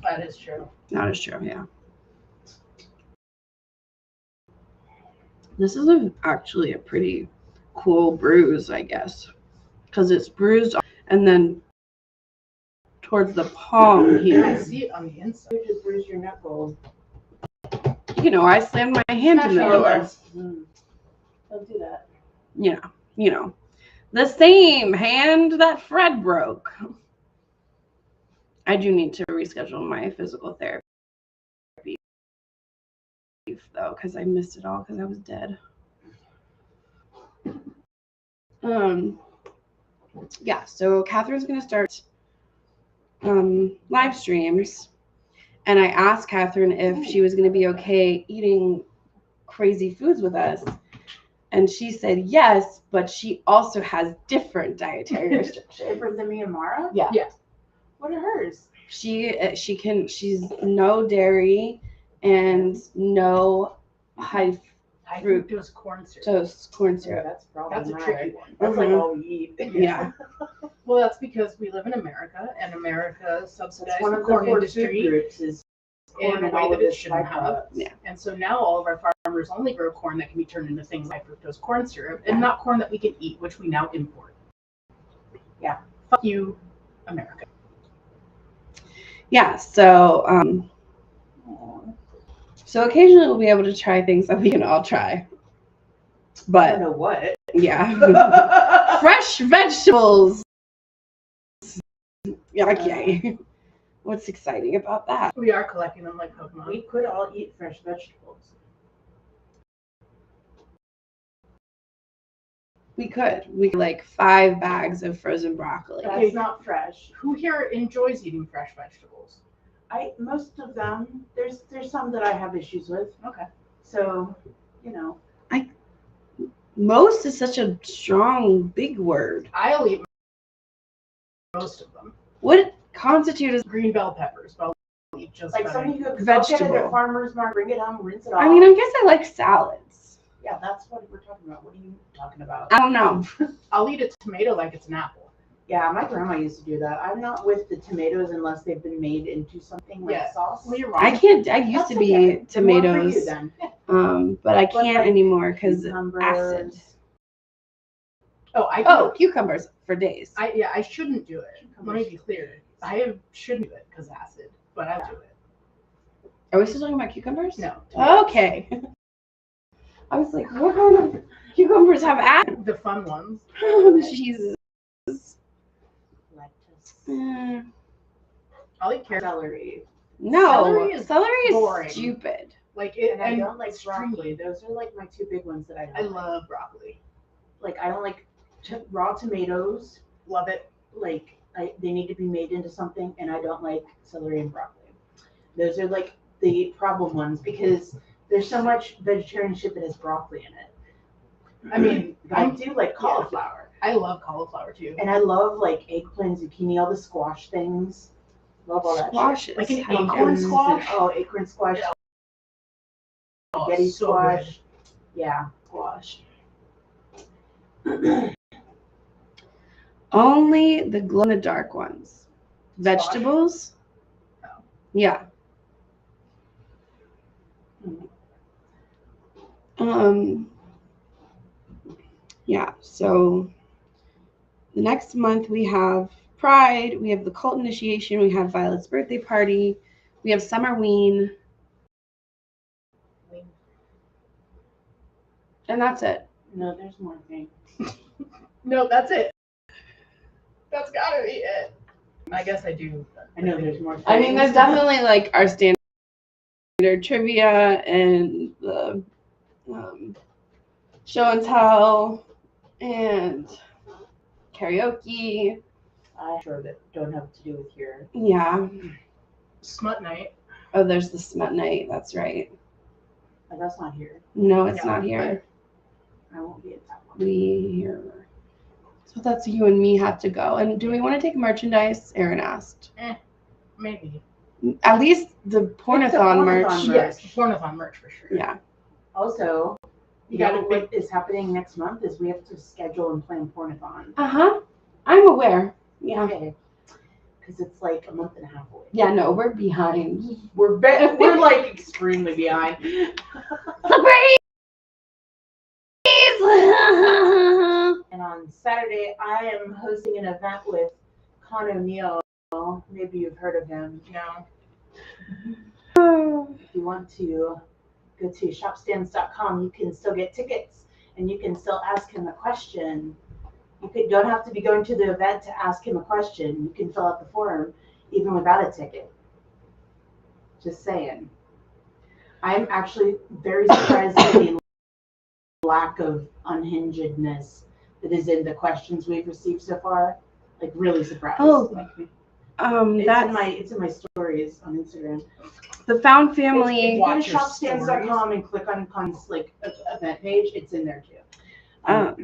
[SPEAKER 2] That is true.
[SPEAKER 1] That is true, yeah. This is actually a pretty cool bruise, I guess. Because it's bruised and then towards the palm
[SPEAKER 2] I
[SPEAKER 1] here.
[SPEAKER 2] see it on the inside.
[SPEAKER 3] You just bruise your knuckle.
[SPEAKER 1] You know, I slammed my hand in the
[SPEAKER 2] Smash
[SPEAKER 1] door.
[SPEAKER 3] Don't do that.
[SPEAKER 1] You know. The same hand that Fred broke. I do need to reschedule my physical therapy though, because I missed it all because I was dead. Yeah, so Catherine's gonna start live streams, and I asked Catherine if she was gonna be okay eating crazy foods with us, and she said yes, but she also has different dietary restrictions.
[SPEAKER 3] Different than me and Mara?
[SPEAKER 1] Yeah.
[SPEAKER 2] Yeah.
[SPEAKER 3] What are hers?
[SPEAKER 1] She's no dairy and no high
[SPEAKER 2] High
[SPEAKER 1] Fruit.
[SPEAKER 2] fructose corn syrup.
[SPEAKER 1] fructose corn syrup.
[SPEAKER 3] That's
[SPEAKER 2] That's a
[SPEAKER 3] problematic.
[SPEAKER 2] tricky one.
[SPEAKER 3] That's like
[SPEAKER 1] Mhm.
[SPEAKER 3] all we eat.
[SPEAKER 1] Yeah.
[SPEAKER 2] Well, that's because we live in America, and America
[SPEAKER 3] That's
[SPEAKER 2] subsidizes
[SPEAKER 3] one
[SPEAKER 2] the
[SPEAKER 3] of the
[SPEAKER 2] corn
[SPEAKER 3] 4 food
[SPEAKER 2] industry
[SPEAKER 3] groups is
[SPEAKER 2] in
[SPEAKER 3] corn
[SPEAKER 2] a
[SPEAKER 3] and
[SPEAKER 2] way
[SPEAKER 3] all
[SPEAKER 2] that
[SPEAKER 3] of
[SPEAKER 2] it
[SPEAKER 3] its
[SPEAKER 2] shouldn't have.
[SPEAKER 3] byproducts.
[SPEAKER 1] Yeah.
[SPEAKER 2] And so now all of our farmers only grow corn that can be turned into things like fructose corn syrup, and not corn that we can eat, which we now import.
[SPEAKER 3] Yeah.
[SPEAKER 2] Fuck you, America.
[SPEAKER 1] Yeah, so occasionally we'll be able to try things that we can all try.
[SPEAKER 3] I don't
[SPEAKER 1] But
[SPEAKER 3] know what.
[SPEAKER 1] yeah. Fresh vegetables. Yeah, okay. What's exciting about that?
[SPEAKER 2] We are collecting them like Pokemon.
[SPEAKER 3] We could all eat fresh vegetables.
[SPEAKER 1] We could like 5 bags of frozen broccoli.
[SPEAKER 3] That's not fresh.
[SPEAKER 2] Who here enjoys eating fresh vegetables?
[SPEAKER 3] Most of them, there's some that I have issues with.
[SPEAKER 2] Okay.
[SPEAKER 3] So, you know.
[SPEAKER 1] Most is such a strong, big word.
[SPEAKER 2] I'll eat most of them.
[SPEAKER 1] What constitutes?
[SPEAKER 2] Green bell peppers, but I'll eat just
[SPEAKER 3] Like
[SPEAKER 2] about
[SPEAKER 3] something you
[SPEAKER 2] anything.
[SPEAKER 3] could go get it
[SPEAKER 1] Vegetable.
[SPEAKER 3] at farmer's market, bring it home, rinse it off.
[SPEAKER 1] I mean, I guess I like salads.
[SPEAKER 3] Yeah, that's what we're talking about. What are you talking about?
[SPEAKER 1] I don't know.
[SPEAKER 2] I'll eat a tomato like it's an apple.
[SPEAKER 3] Yeah, my grandma used to do that. I'm not with the tomatoes unless they've been made into something like
[SPEAKER 2] Yeah.
[SPEAKER 3] sauce.
[SPEAKER 2] Well, you're wrong.
[SPEAKER 1] I can't. I used
[SPEAKER 3] That's
[SPEAKER 1] to be
[SPEAKER 3] okay. Then one for you
[SPEAKER 1] tomatoes,
[SPEAKER 3] then.
[SPEAKER 1] but I
[SPEAKER 3] But,
[SPEAKER 1] can't
[SPEAKER 3] like,
[SPEAKER 1] anymore because
[SPEAKER 3] Cucumbers.
[SPEAKER 1] acid.
[SPEAKER 2] Oh, I
[SPEAKER 1] Oh, cucumbers for days.
[SPEAKER 2] I shouldn't do it. Let me be clear. Shouldn't do it because acid, but I'll do it.
[SPEAKER 1] Are we still talking about cucumbers?
[SPEAKER 2] No.
[SPEAKER 1] Okay. I was like, what kind of cucumbers have acid?
[SPEAKER 2] The fun ones.
[SPEAKER 1] Oh, Jesus.
[SPEAKER 3] Lettuce.
[SPEAKER 1] Eh,
[SPEAKER 2] I'll eat carrots.
[SPEAKER 3] Celery.
[SPEAKER 1] no,
[SPEAKER 2] Celery is boring.
[SPEAKER 1] stupid.
[SPEAKER 2] Like it,
[SPEAKER 3] And I don't like
[SPEAKER 2] stringy.
[SPEAKER 3] broccoli. Those are like my 2 big ones that I
[SPEAKER 2] I
[SPEAKER 3] don't like.
[SPEAKER 2] love broccoli.
[SPEAKER 3] Like, I don't like raw tomatoes.
[SPEAKER 2] Love it.
[SPEAKER 3] Like, they need to be made into something, and I don't like celery and broccoli. Those are like the problem ones because there's so much vegetarian shit that has broccoli in it.
[SPEAKER 2] I mean,
[SPEAKER 3] But I do like cauliflower.
[SPEAKER 2] I love cauliflower too.
[SPEAKER 3] And I love like eggplant, zucchini, all the squash things. Love all that shit.
[SPEAKER 1] Squashes.
[SPEAKER 2] Like an
[SPEAKER 1] How
[SPEAKER 2] acorn
[SPEAKER 1] come?
[SPEAKER 3] And-
[SPEAKER 2] squash?
[SPEAKER 3] Oh, acorn squash.
[SPEAKER 2] Oh,
[SPEAKER 3] Spaghetti
[SPEAKER 2] so
[SPEAKER 3] squash.
[SPEAKER 2] good.
[SPEAKER 3] Yeah, squash.
[SPEAKER 1] Only the glow in the dark ones. Vegetables?
[SPEAKER 2] Oh.
[SPEAKER 1] Yeah. Yeah, so the next month we have Pride, we have the cult initiation, we have Violet's birthday party, we have Summerween, and that's it.
[SPEAKER 3] No, there's more things.
[SPEAKER 2] No, that's it. That's gotta be it. I guess I do.
[SPEAKER 3] I know there's more things.
[SPEAKER 1] I mean, there's definitely like our standard trivia and the show and tell and karaoke.
[SPEAKER 3] I'm sure that don't have to do with here.
[SPEAKER 1] Yeah.
[SPEAKER 2] Smut night.
[SPEAKER 1] Oh, there's the smut night. That's right.
[SPEAKER 3] But that's not here.
[SPEAKER 1] No, it's
[SPEAKER 2] Yeah,
[SPEAKER 1] not here.
[SPEAKER 3] I won't be at that one.
[SPEAKER 1] We here. But that's you and me have to go. And do we want to take merchandise? Aaron asked.
[SPEAKER 2] Maybe.
[SPEAKER 1] At least the Pornathon merch.
[SPEAKER 2] Yes, the Pornathon merch for sure.
[SPEAKER 1] Yeah.
[SPEAKER 3] Also,
[SPEAKER 2] You gotta
[SPEAKER 3] what is happening next month is we have to schedule and plan Pornathon.
[SPEAKER 1] I'm aware. Yeah.
[SPEAKER 3] Okay. Because it's like a month and a half away.
[SPEAKER 1] Yeah, no, we're behind.
[SPEAKER 3] We're like extremely behind. And on Saturday, I am hosting an event with Con O'Neill. Maybe you've heard of him.
[SPEAKER 2] No.
[SPEAKER 3] If you want to go to shopstands.com, you can still get tickets and you can still ask him a question. You don't have to be going to the event to ask him a question. You can fill out the form even without a ticket. Just saying. I'm actually very surprised at the lack of unhingedness that is in the questions we've received so far. Like really surprised.
[SPEAKER 1] Oh,
[SPEAKER 3] it's in my stories on Instagram.
[SPEAKER 1] The Found Family.
[SPEAKER 3] Go to shopstands.com and click on Con's like event page. It's in there too.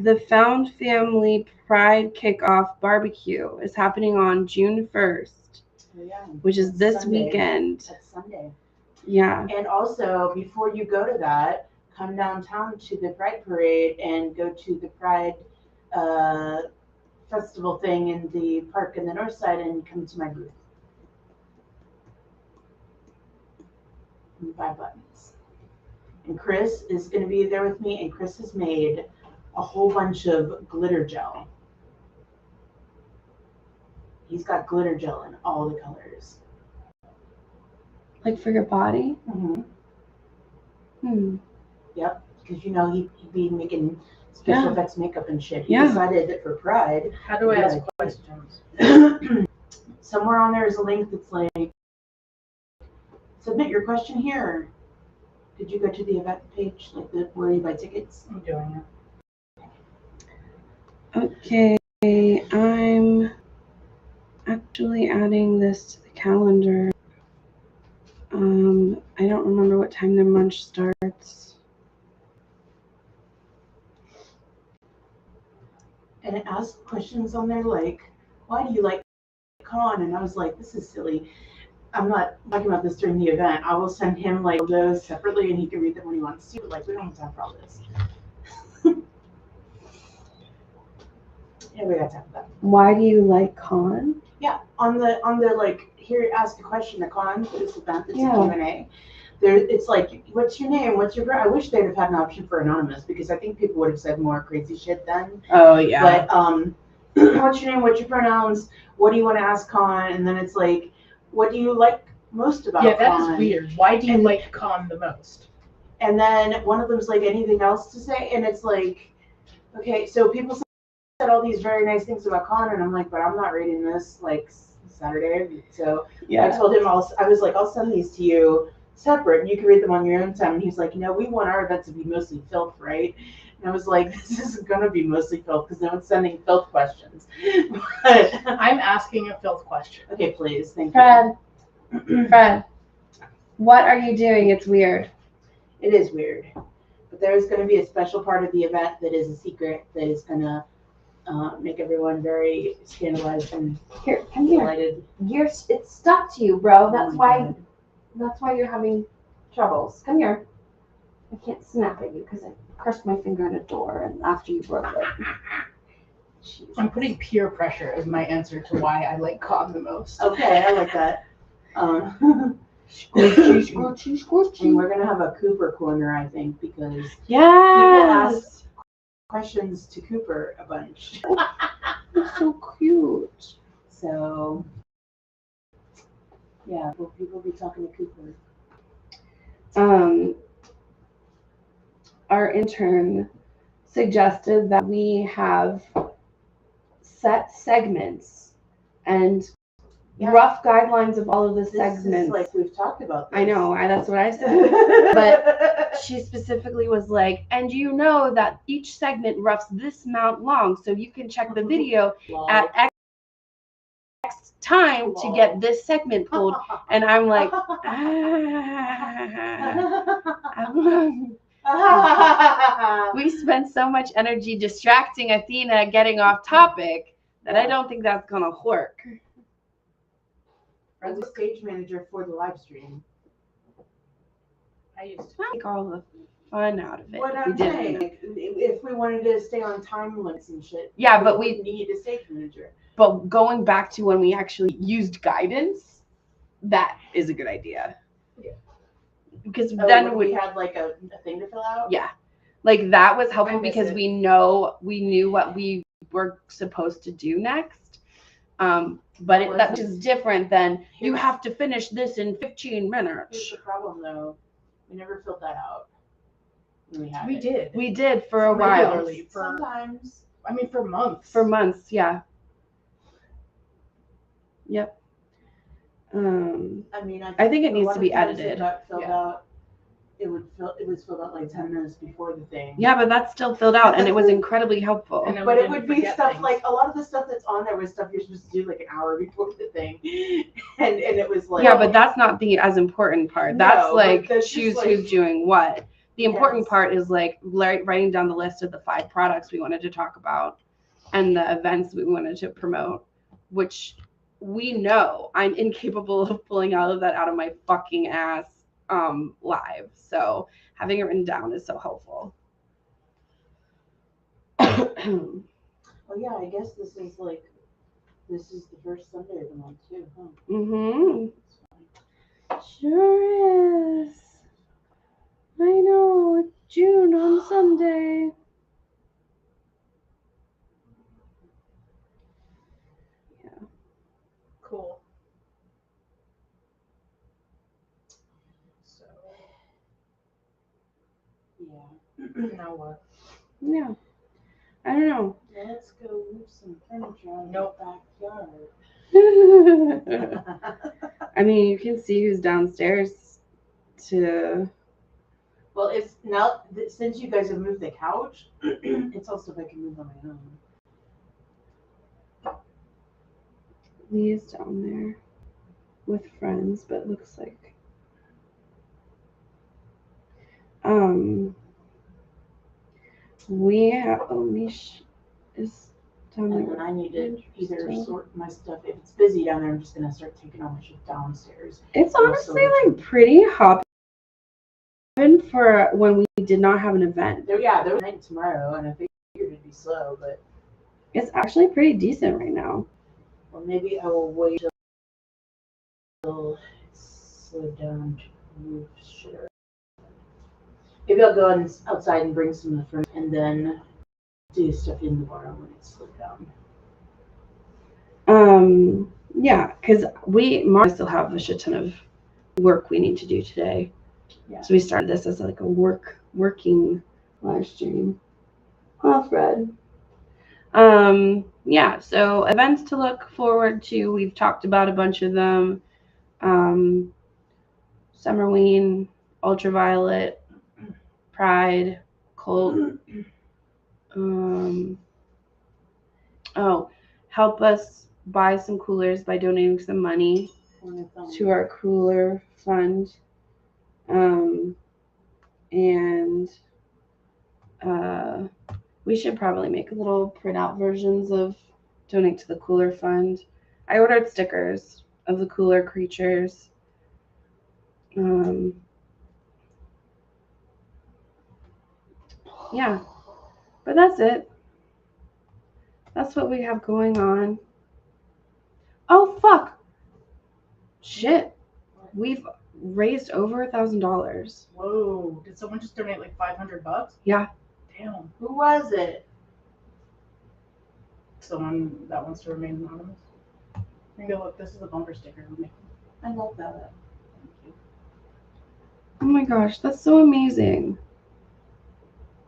[SPEAKER 1] The Found Family Pride Kickoff Barbecue is happening on June 1st, which is this
[SPEAKER 3] Sunday.
[SPEAKER 1] Weekend.
[SPEAKER 3] That's Sunday.
[SPEAKER 1] Yeah.
[SPEAKER 3] And also, before you go to that, come downtown to the Pride Parade and go to the Pride Festival thing in the park in the north side and come to my booth. And buy buttons. And Chris is going to be there with me, and Chris has made a whole bunch of glitter gel. He's got glitter gel in all the colors.
[SPEAKER 1] Like for your body?
[SPEAKER 3] Mm-hmm. Yep, because he'd be making special effects makeup and shit. He decided that for Pride.
[SPEAKER 2] How do I ask questions?
[SPEAKER 3] Somewhere on there is a link that's like, submit your question here. Did you go to the event page, like where you buy tickets?
[SPEAKER 2] I'm doing it.
[SPEAKER 1] Okay, I'm actually adding this to the calendar. I don't remember what time the munch starts.
[SPEAKER 3] And it asked questions on there like, why do you like con? And I was like, this is silly. I'm not talking about this during the event. I will send him like those separately and he can read them when he wants to. But like, we don't have time for all this. Yeah, we got time for that.
[SPEAKER 1] Why do you like con?
[SPEAKER 3] Yeah, on the like, here, ask a question at con for this event. It's a Q&A. It's like, what's your name? What's your I wish they'd have had an option for anonymous because I think people would have said more crazy shit then.
[SPEAKER 1] Oh yeah.
[SPEAKER 3] But what's your name? What's your pronouns? What do you want to ask con? And then it's like, what do you like most about con?
[SPEAKER 2] Yeah, that is weird. Why do you like con the most?
[SPEAKER 3] And then one of them's like, anything else to say? And it's like, okay, so people said all these very nice things about con, and I'm like, but I'm not reading this like Saturday. So I told him I was like, I'll send these to you separate and you can read them on your own time. And he's like, we want our event to be mostly filth, right? And I was like, this isn't gonna be mostly filth because no one's sending filth questions. But
[SPEAKER 2] I'm asking a filth question.
[SPEAKER 3] Okay, please. Thank
[SPEAKER 1] you. Fred, what are you doing? It's weird.
[SPEAKER 3] It is weird. But there's gonna be a special part of the event that is a secret that is gonna make everyone very scandalized and delighted.
[SPEAKER 1] It's stuck to you, bro. That's why you're having troubles. Come here. I can't snap at you because I crushed my finger in a door and after you broke it. Jesus.
[SPEAKER 2] I'm putting peer pressure as my answer to why I like con the most.
[SPEAKER 3] Okay, I like that.
[SPEAKER 1] Squishy.
[SPEAKER 3] And we're gonna have a Cooper corner, I think, because people ask questions to Cooper a bunch.
[SPEAKER 1] It's so cute.
[SPEAKER 3] So yeah, will people be talking to Cooper?
[SPEAKER 1] Our intern suggested that we have set segments and rough guidelines of all of the segments.
[SPEAKER 3] Is like we've talked about this.
[SPEAKER 1] I know, that's what I said. But she specifically was like, and you know that each segment roughs this amount long, so you can check the video at X time to get this segment pulled. And I'm like, We spend so much energy distracting Athena getting off topic that I don't think that's gonna work.
[SPEAKER 3] As a stage manager for the live stream.
[SPEAKER 2] I used to.
[SPEAKER 1] Take all the fun out of it.
[SPEAKER 3] What
[SPEAKER 1] We
[SPEAKER 3] I'm
[SPEAKER 1] didn't.
[SPEAKER 3] saying, like, if we wanted to stay on time limits and shit,
[SPEAKER 1] Yeah, but we
[SPEAKER 3] would need a stage manager.
[SPEAKER 1] But going back to when we actually used guidance, that is a good idea.
[SPEAKER 3] Yeah.
[SPEAKER 1] Because
[SPEAKER 3] Oh,
[SPEAKER 1] then
[SPEAKER 3] when we had like a thing to fill out.
[SPEAKER 1] yeah, like that was helpful
[SPEAKER 2] I miss
[SPEAKER 1] because
[SPEAKER 2] it.
[SPEAKER 1] we knew what we were supposed to do next. But that is different than you have to finish this in 15
[SPEAKER 3] Here's
[SPEAKER 1] minutes.
[SPEAKER 3] the problem, though. We never filled that out. When we had
[SPEAKER 2] We
[SPEAKER 3] it.
[SPEAKER 2] did.
[SPEAKER 1] We did for a while.
[SPEAKER 2] Regularly.
[SPEAKER 3] Sometimes.
[SPEAKER 2] I mean, for months.
[SPEAKER 1] For months, yeah. Yep.
[SPEAKER 3] I mean,
[SPEAKER 1] I think it
[SPEAKER 3] a
[SPEAKER 1] needs
[SPEAKER 3] lot
[SPEAKER 1] to
[SPEAKER 3] of
[SPEAKER 1] be
[SPEAKER 3] times it
[SPEAKER 1] edited.
[SPEAKER 3] got filled
[SPEAKER 2] Yeah.
[SPEAKER 3] out. It was filled out like 10 minutes before the thing.
[SPEAKER 1] Yeah, but that's still filled out, and it was incredibly helpful.
[SPEAKER 2] And then
[SPEAKER 3] But
[SPEAKER 2] we
[SPEAKER 3] it would
[SPEAKER 2] didn't
[SPEAKER 3] be
[SPEAKER 2] forget
[SPEAKER 3] stuff
[SPEAKER 2] things.
[SPEAKER 3] like a lot of the stuff that's on there was stuff you're supposed to do like an hour before the thing, and it was like
[SPEAKER 1] Yeah, but that's not the as important part.
[SPEAKER 3] No,
[SPEAKER 1] That's
[SPEAKER 3] but
[SPEAKER 1] like
[SPEAKER 3] that's just
[SPEAKER 1] choose
[SPEAKER 3] like-
[SPEAKER 1] who's doing what. The important
[SPEAKER 3] Yes.
[SPEAKER 1] part is like writing down the list of the 5 products we wanted to talk about and the events we wanted to promote, which we know I'm incapable of pulling all of that out of my fucking ass live. So having it written down is so helpful.
[SPEAKER 3] Oh yeah, I guess this is the first Sunday of the month too, huh?
[SPEAKER 1] Mm-hmm.
[SPEAKER 3] That's fine.
[SPEAKER 1] Sure is. I know, it's June on Sunday.
[SPEAKER 2] Cool. So
[SPEAKER 3] Yeah.
[SPEAKER 2] now what?
[SPEAKER 1] Yeah. I don't know.
[SPEAKER 3] Well, let's go move some furniture out of
[SPEAKER 2] Nope.
[SPEAKER 3] the backyard.
[SPEAKER 1] I mean, you can see who's downstairs to.
[SPEAKER 3] Well, it's now since you guys have moved the couch, it's all stuff I can move on my own.
[SPEAKER 1] Lee's down there with friends, but looks like. Leash is down
[SPEAKER 3] And
[SPEAKER 1] there.
[SPEAKER 3] then I need to either
[SPEAKER 1] Interesting.
[SPEAKER 3] sort my stuff. If it's busy down there, I'm just gonna start taking all my shit downstairs.
[SPEAKER 1] It's honestly like pretty hopping for when we did not have an event.
[SPEAKER 3] There's a night tomorrow, and I figured it'd be slow, but
[SPEAKER 1] It's actually pretty decent right now.
[SPEAKER 3] well, maybe I will wait till it's slowed down to move shit around. Maybe I'll go outside and bring some of the furniture, and then do stuff in the barn when it's slowed down.
[SPEAKER 1] Yeah, because Mark still have a shit ton of work we need to do today.
[SPEAKER 3] Yeah.
[SPEAKER 1] So we started this as like a working live stream. Oh, Fred. Yeah, so events to look forward to. We've talked about a bunch of them. Summerween, Ultraviolet, Pride, Colt. Help us buy some coolers by donating some money to our cooler fund. We should probably make little printout versions of donate to the cooler fund. I ordered stickers of the cooler creatures. Yeah, but that's it. That's what we have going on. Oh, fuck. Shit. We've raised over $1,000.
[SPEAKER 2] Whoa! Did someone just donate like $500?
[SPEAKER 1] Yeah.
[SPEAKER 2] Damn.
[SPEAKER 3] Who was it?
[SPEAKER 2] Someone that wants to remain anonymous. Here you go. Look, this is a bumper sticker.
[SPEAKER 3] I love that. Thank you.
[SPEAKER 1] Oh my gosh, that's so amazing.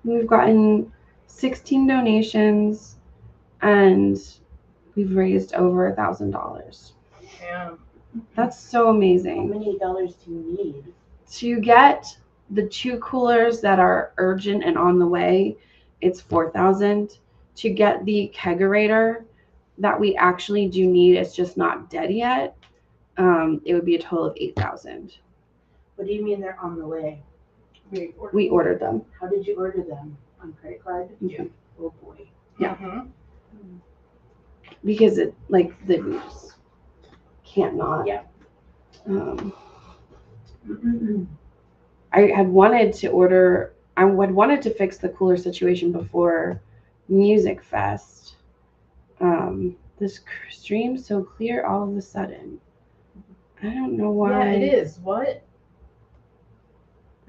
[SPEAKER 1] We've gotten 16 donations and we've raised over $1,000.
[SPEAKER 2] Damn.
[SPEAKER 1] That's so
[SPEAKER 3] How
[SPEAKER 1] amazing.
[SPEAKER 3] many dollars do you need?
[SPEAKER 1] To get the 2 coolers that are urgent and on the way, it's $4,000. To get the kegerator that we actually do need, it's just not dead yet, it would be a total of $8,000.
[SPEAKER 3] What do you mean they're on the way?
[SPEAKER 1] We ordered them.
[SPEAKER 3] How did you order them? On credit card?
[SPEAKER 1] Yeah.
[SPEAKER 3] Oh boy.
[SPEAKER 1] Yeah.
[SPEAKER 2] Mhm.
[SPEAKER 1] Because it we just can't not.
[SPEAKER 3] Yeah.
[SPEAKER 1] I had wanted to order. I had wanted to fix the cooler situation before Music Fest. This stream's so clear all of a sudden. I don't know why.
[SPEAKER 2] Yeah, it is. What?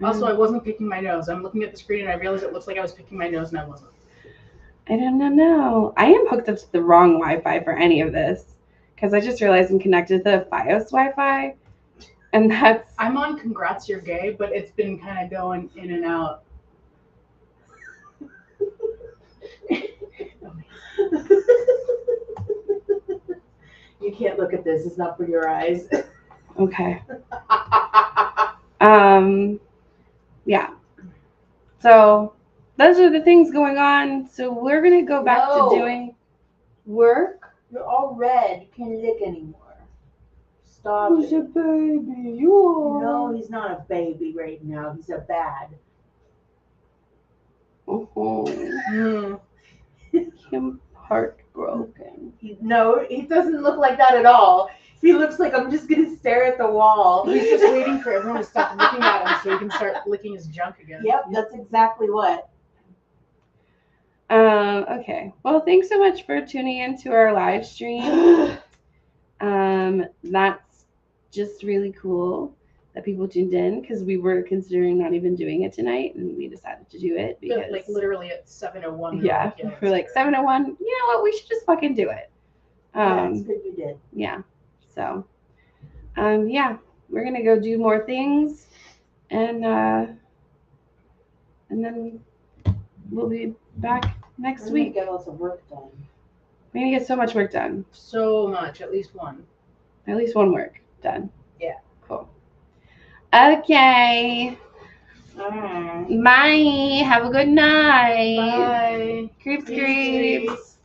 [SPEAKER 2] Also, I wasn't picking my nose. I'm looking at the screen and I realized it looks like I was picking my nose and I wasn't.
[SPEAKER 1] I don't know. I am hooked up to the wrong Wi-Fi for any of this because I just realized I'm connected to the FiOS Wi-Fi, and that's.
[SPEAKER 2] I'm on Congrats You're Gay, but it's been kind of going in and out.
[SPEAKER 3] You can't look at this. It's not for your eyes.
[SPEAKER 1] Okay. Yeah. So those are the things going on. So we're gonna go back
[SPEAKER 3] No.
[SPEAKER 1] to doing work.
[SPEAKER 3] You're all red. You can't lick anymore. Stop
[SPEAKER 1] Who's
[SPEAKER 3] it.
[SPEAKER 1] a baby? You are.
[SPEAKER 3] No, he's not a baby right now. He's a bad.
[SPEAKER 1] Oh, I'm heartbroken.
[SPEAKER 3] No, he doesn't look like that at all. He looks like I'm just gonna stare at the wall.
[SPEAKER 2] He's just waiting for everyone to stop looking at him so he can start licking his junk again.
[SPEAKER 3] Yep, that's exactly what.
[SPEAKER 1] Okay. Well, thanks so much for tuning into our live stream. That's just really cool that people tuned in because we were considering not even doing it tonight, and we decided to do it because,
[SPEAKER 2] Like literally at 7:01.
[SPEAKER 1] yeah, we're like 7:01. You know what? We should just fucking do it.
[SPEAKER 3] Yeah, it's good you did.
[SPEAKER 1] Yeah. So, yeah, we're gonna go do more things, and then we'll be back next week.
[SPEAKER 3] Get lots of work done.
[SPEAKER 1] We're gonna get so much work done.
[SPEAKER 2] So much, at least one.
[SPEAKER 1] At least one work done.
[SPEAKER 2] Yeah.
[SPEAKER 1] Cool. Okay.
[SPEAKER 3] Alright.
[SPEAKER 1] Bye. Have a good night.
[SPEAKER 2] Bye.
[SPEAKER 1] Creeps, creeps.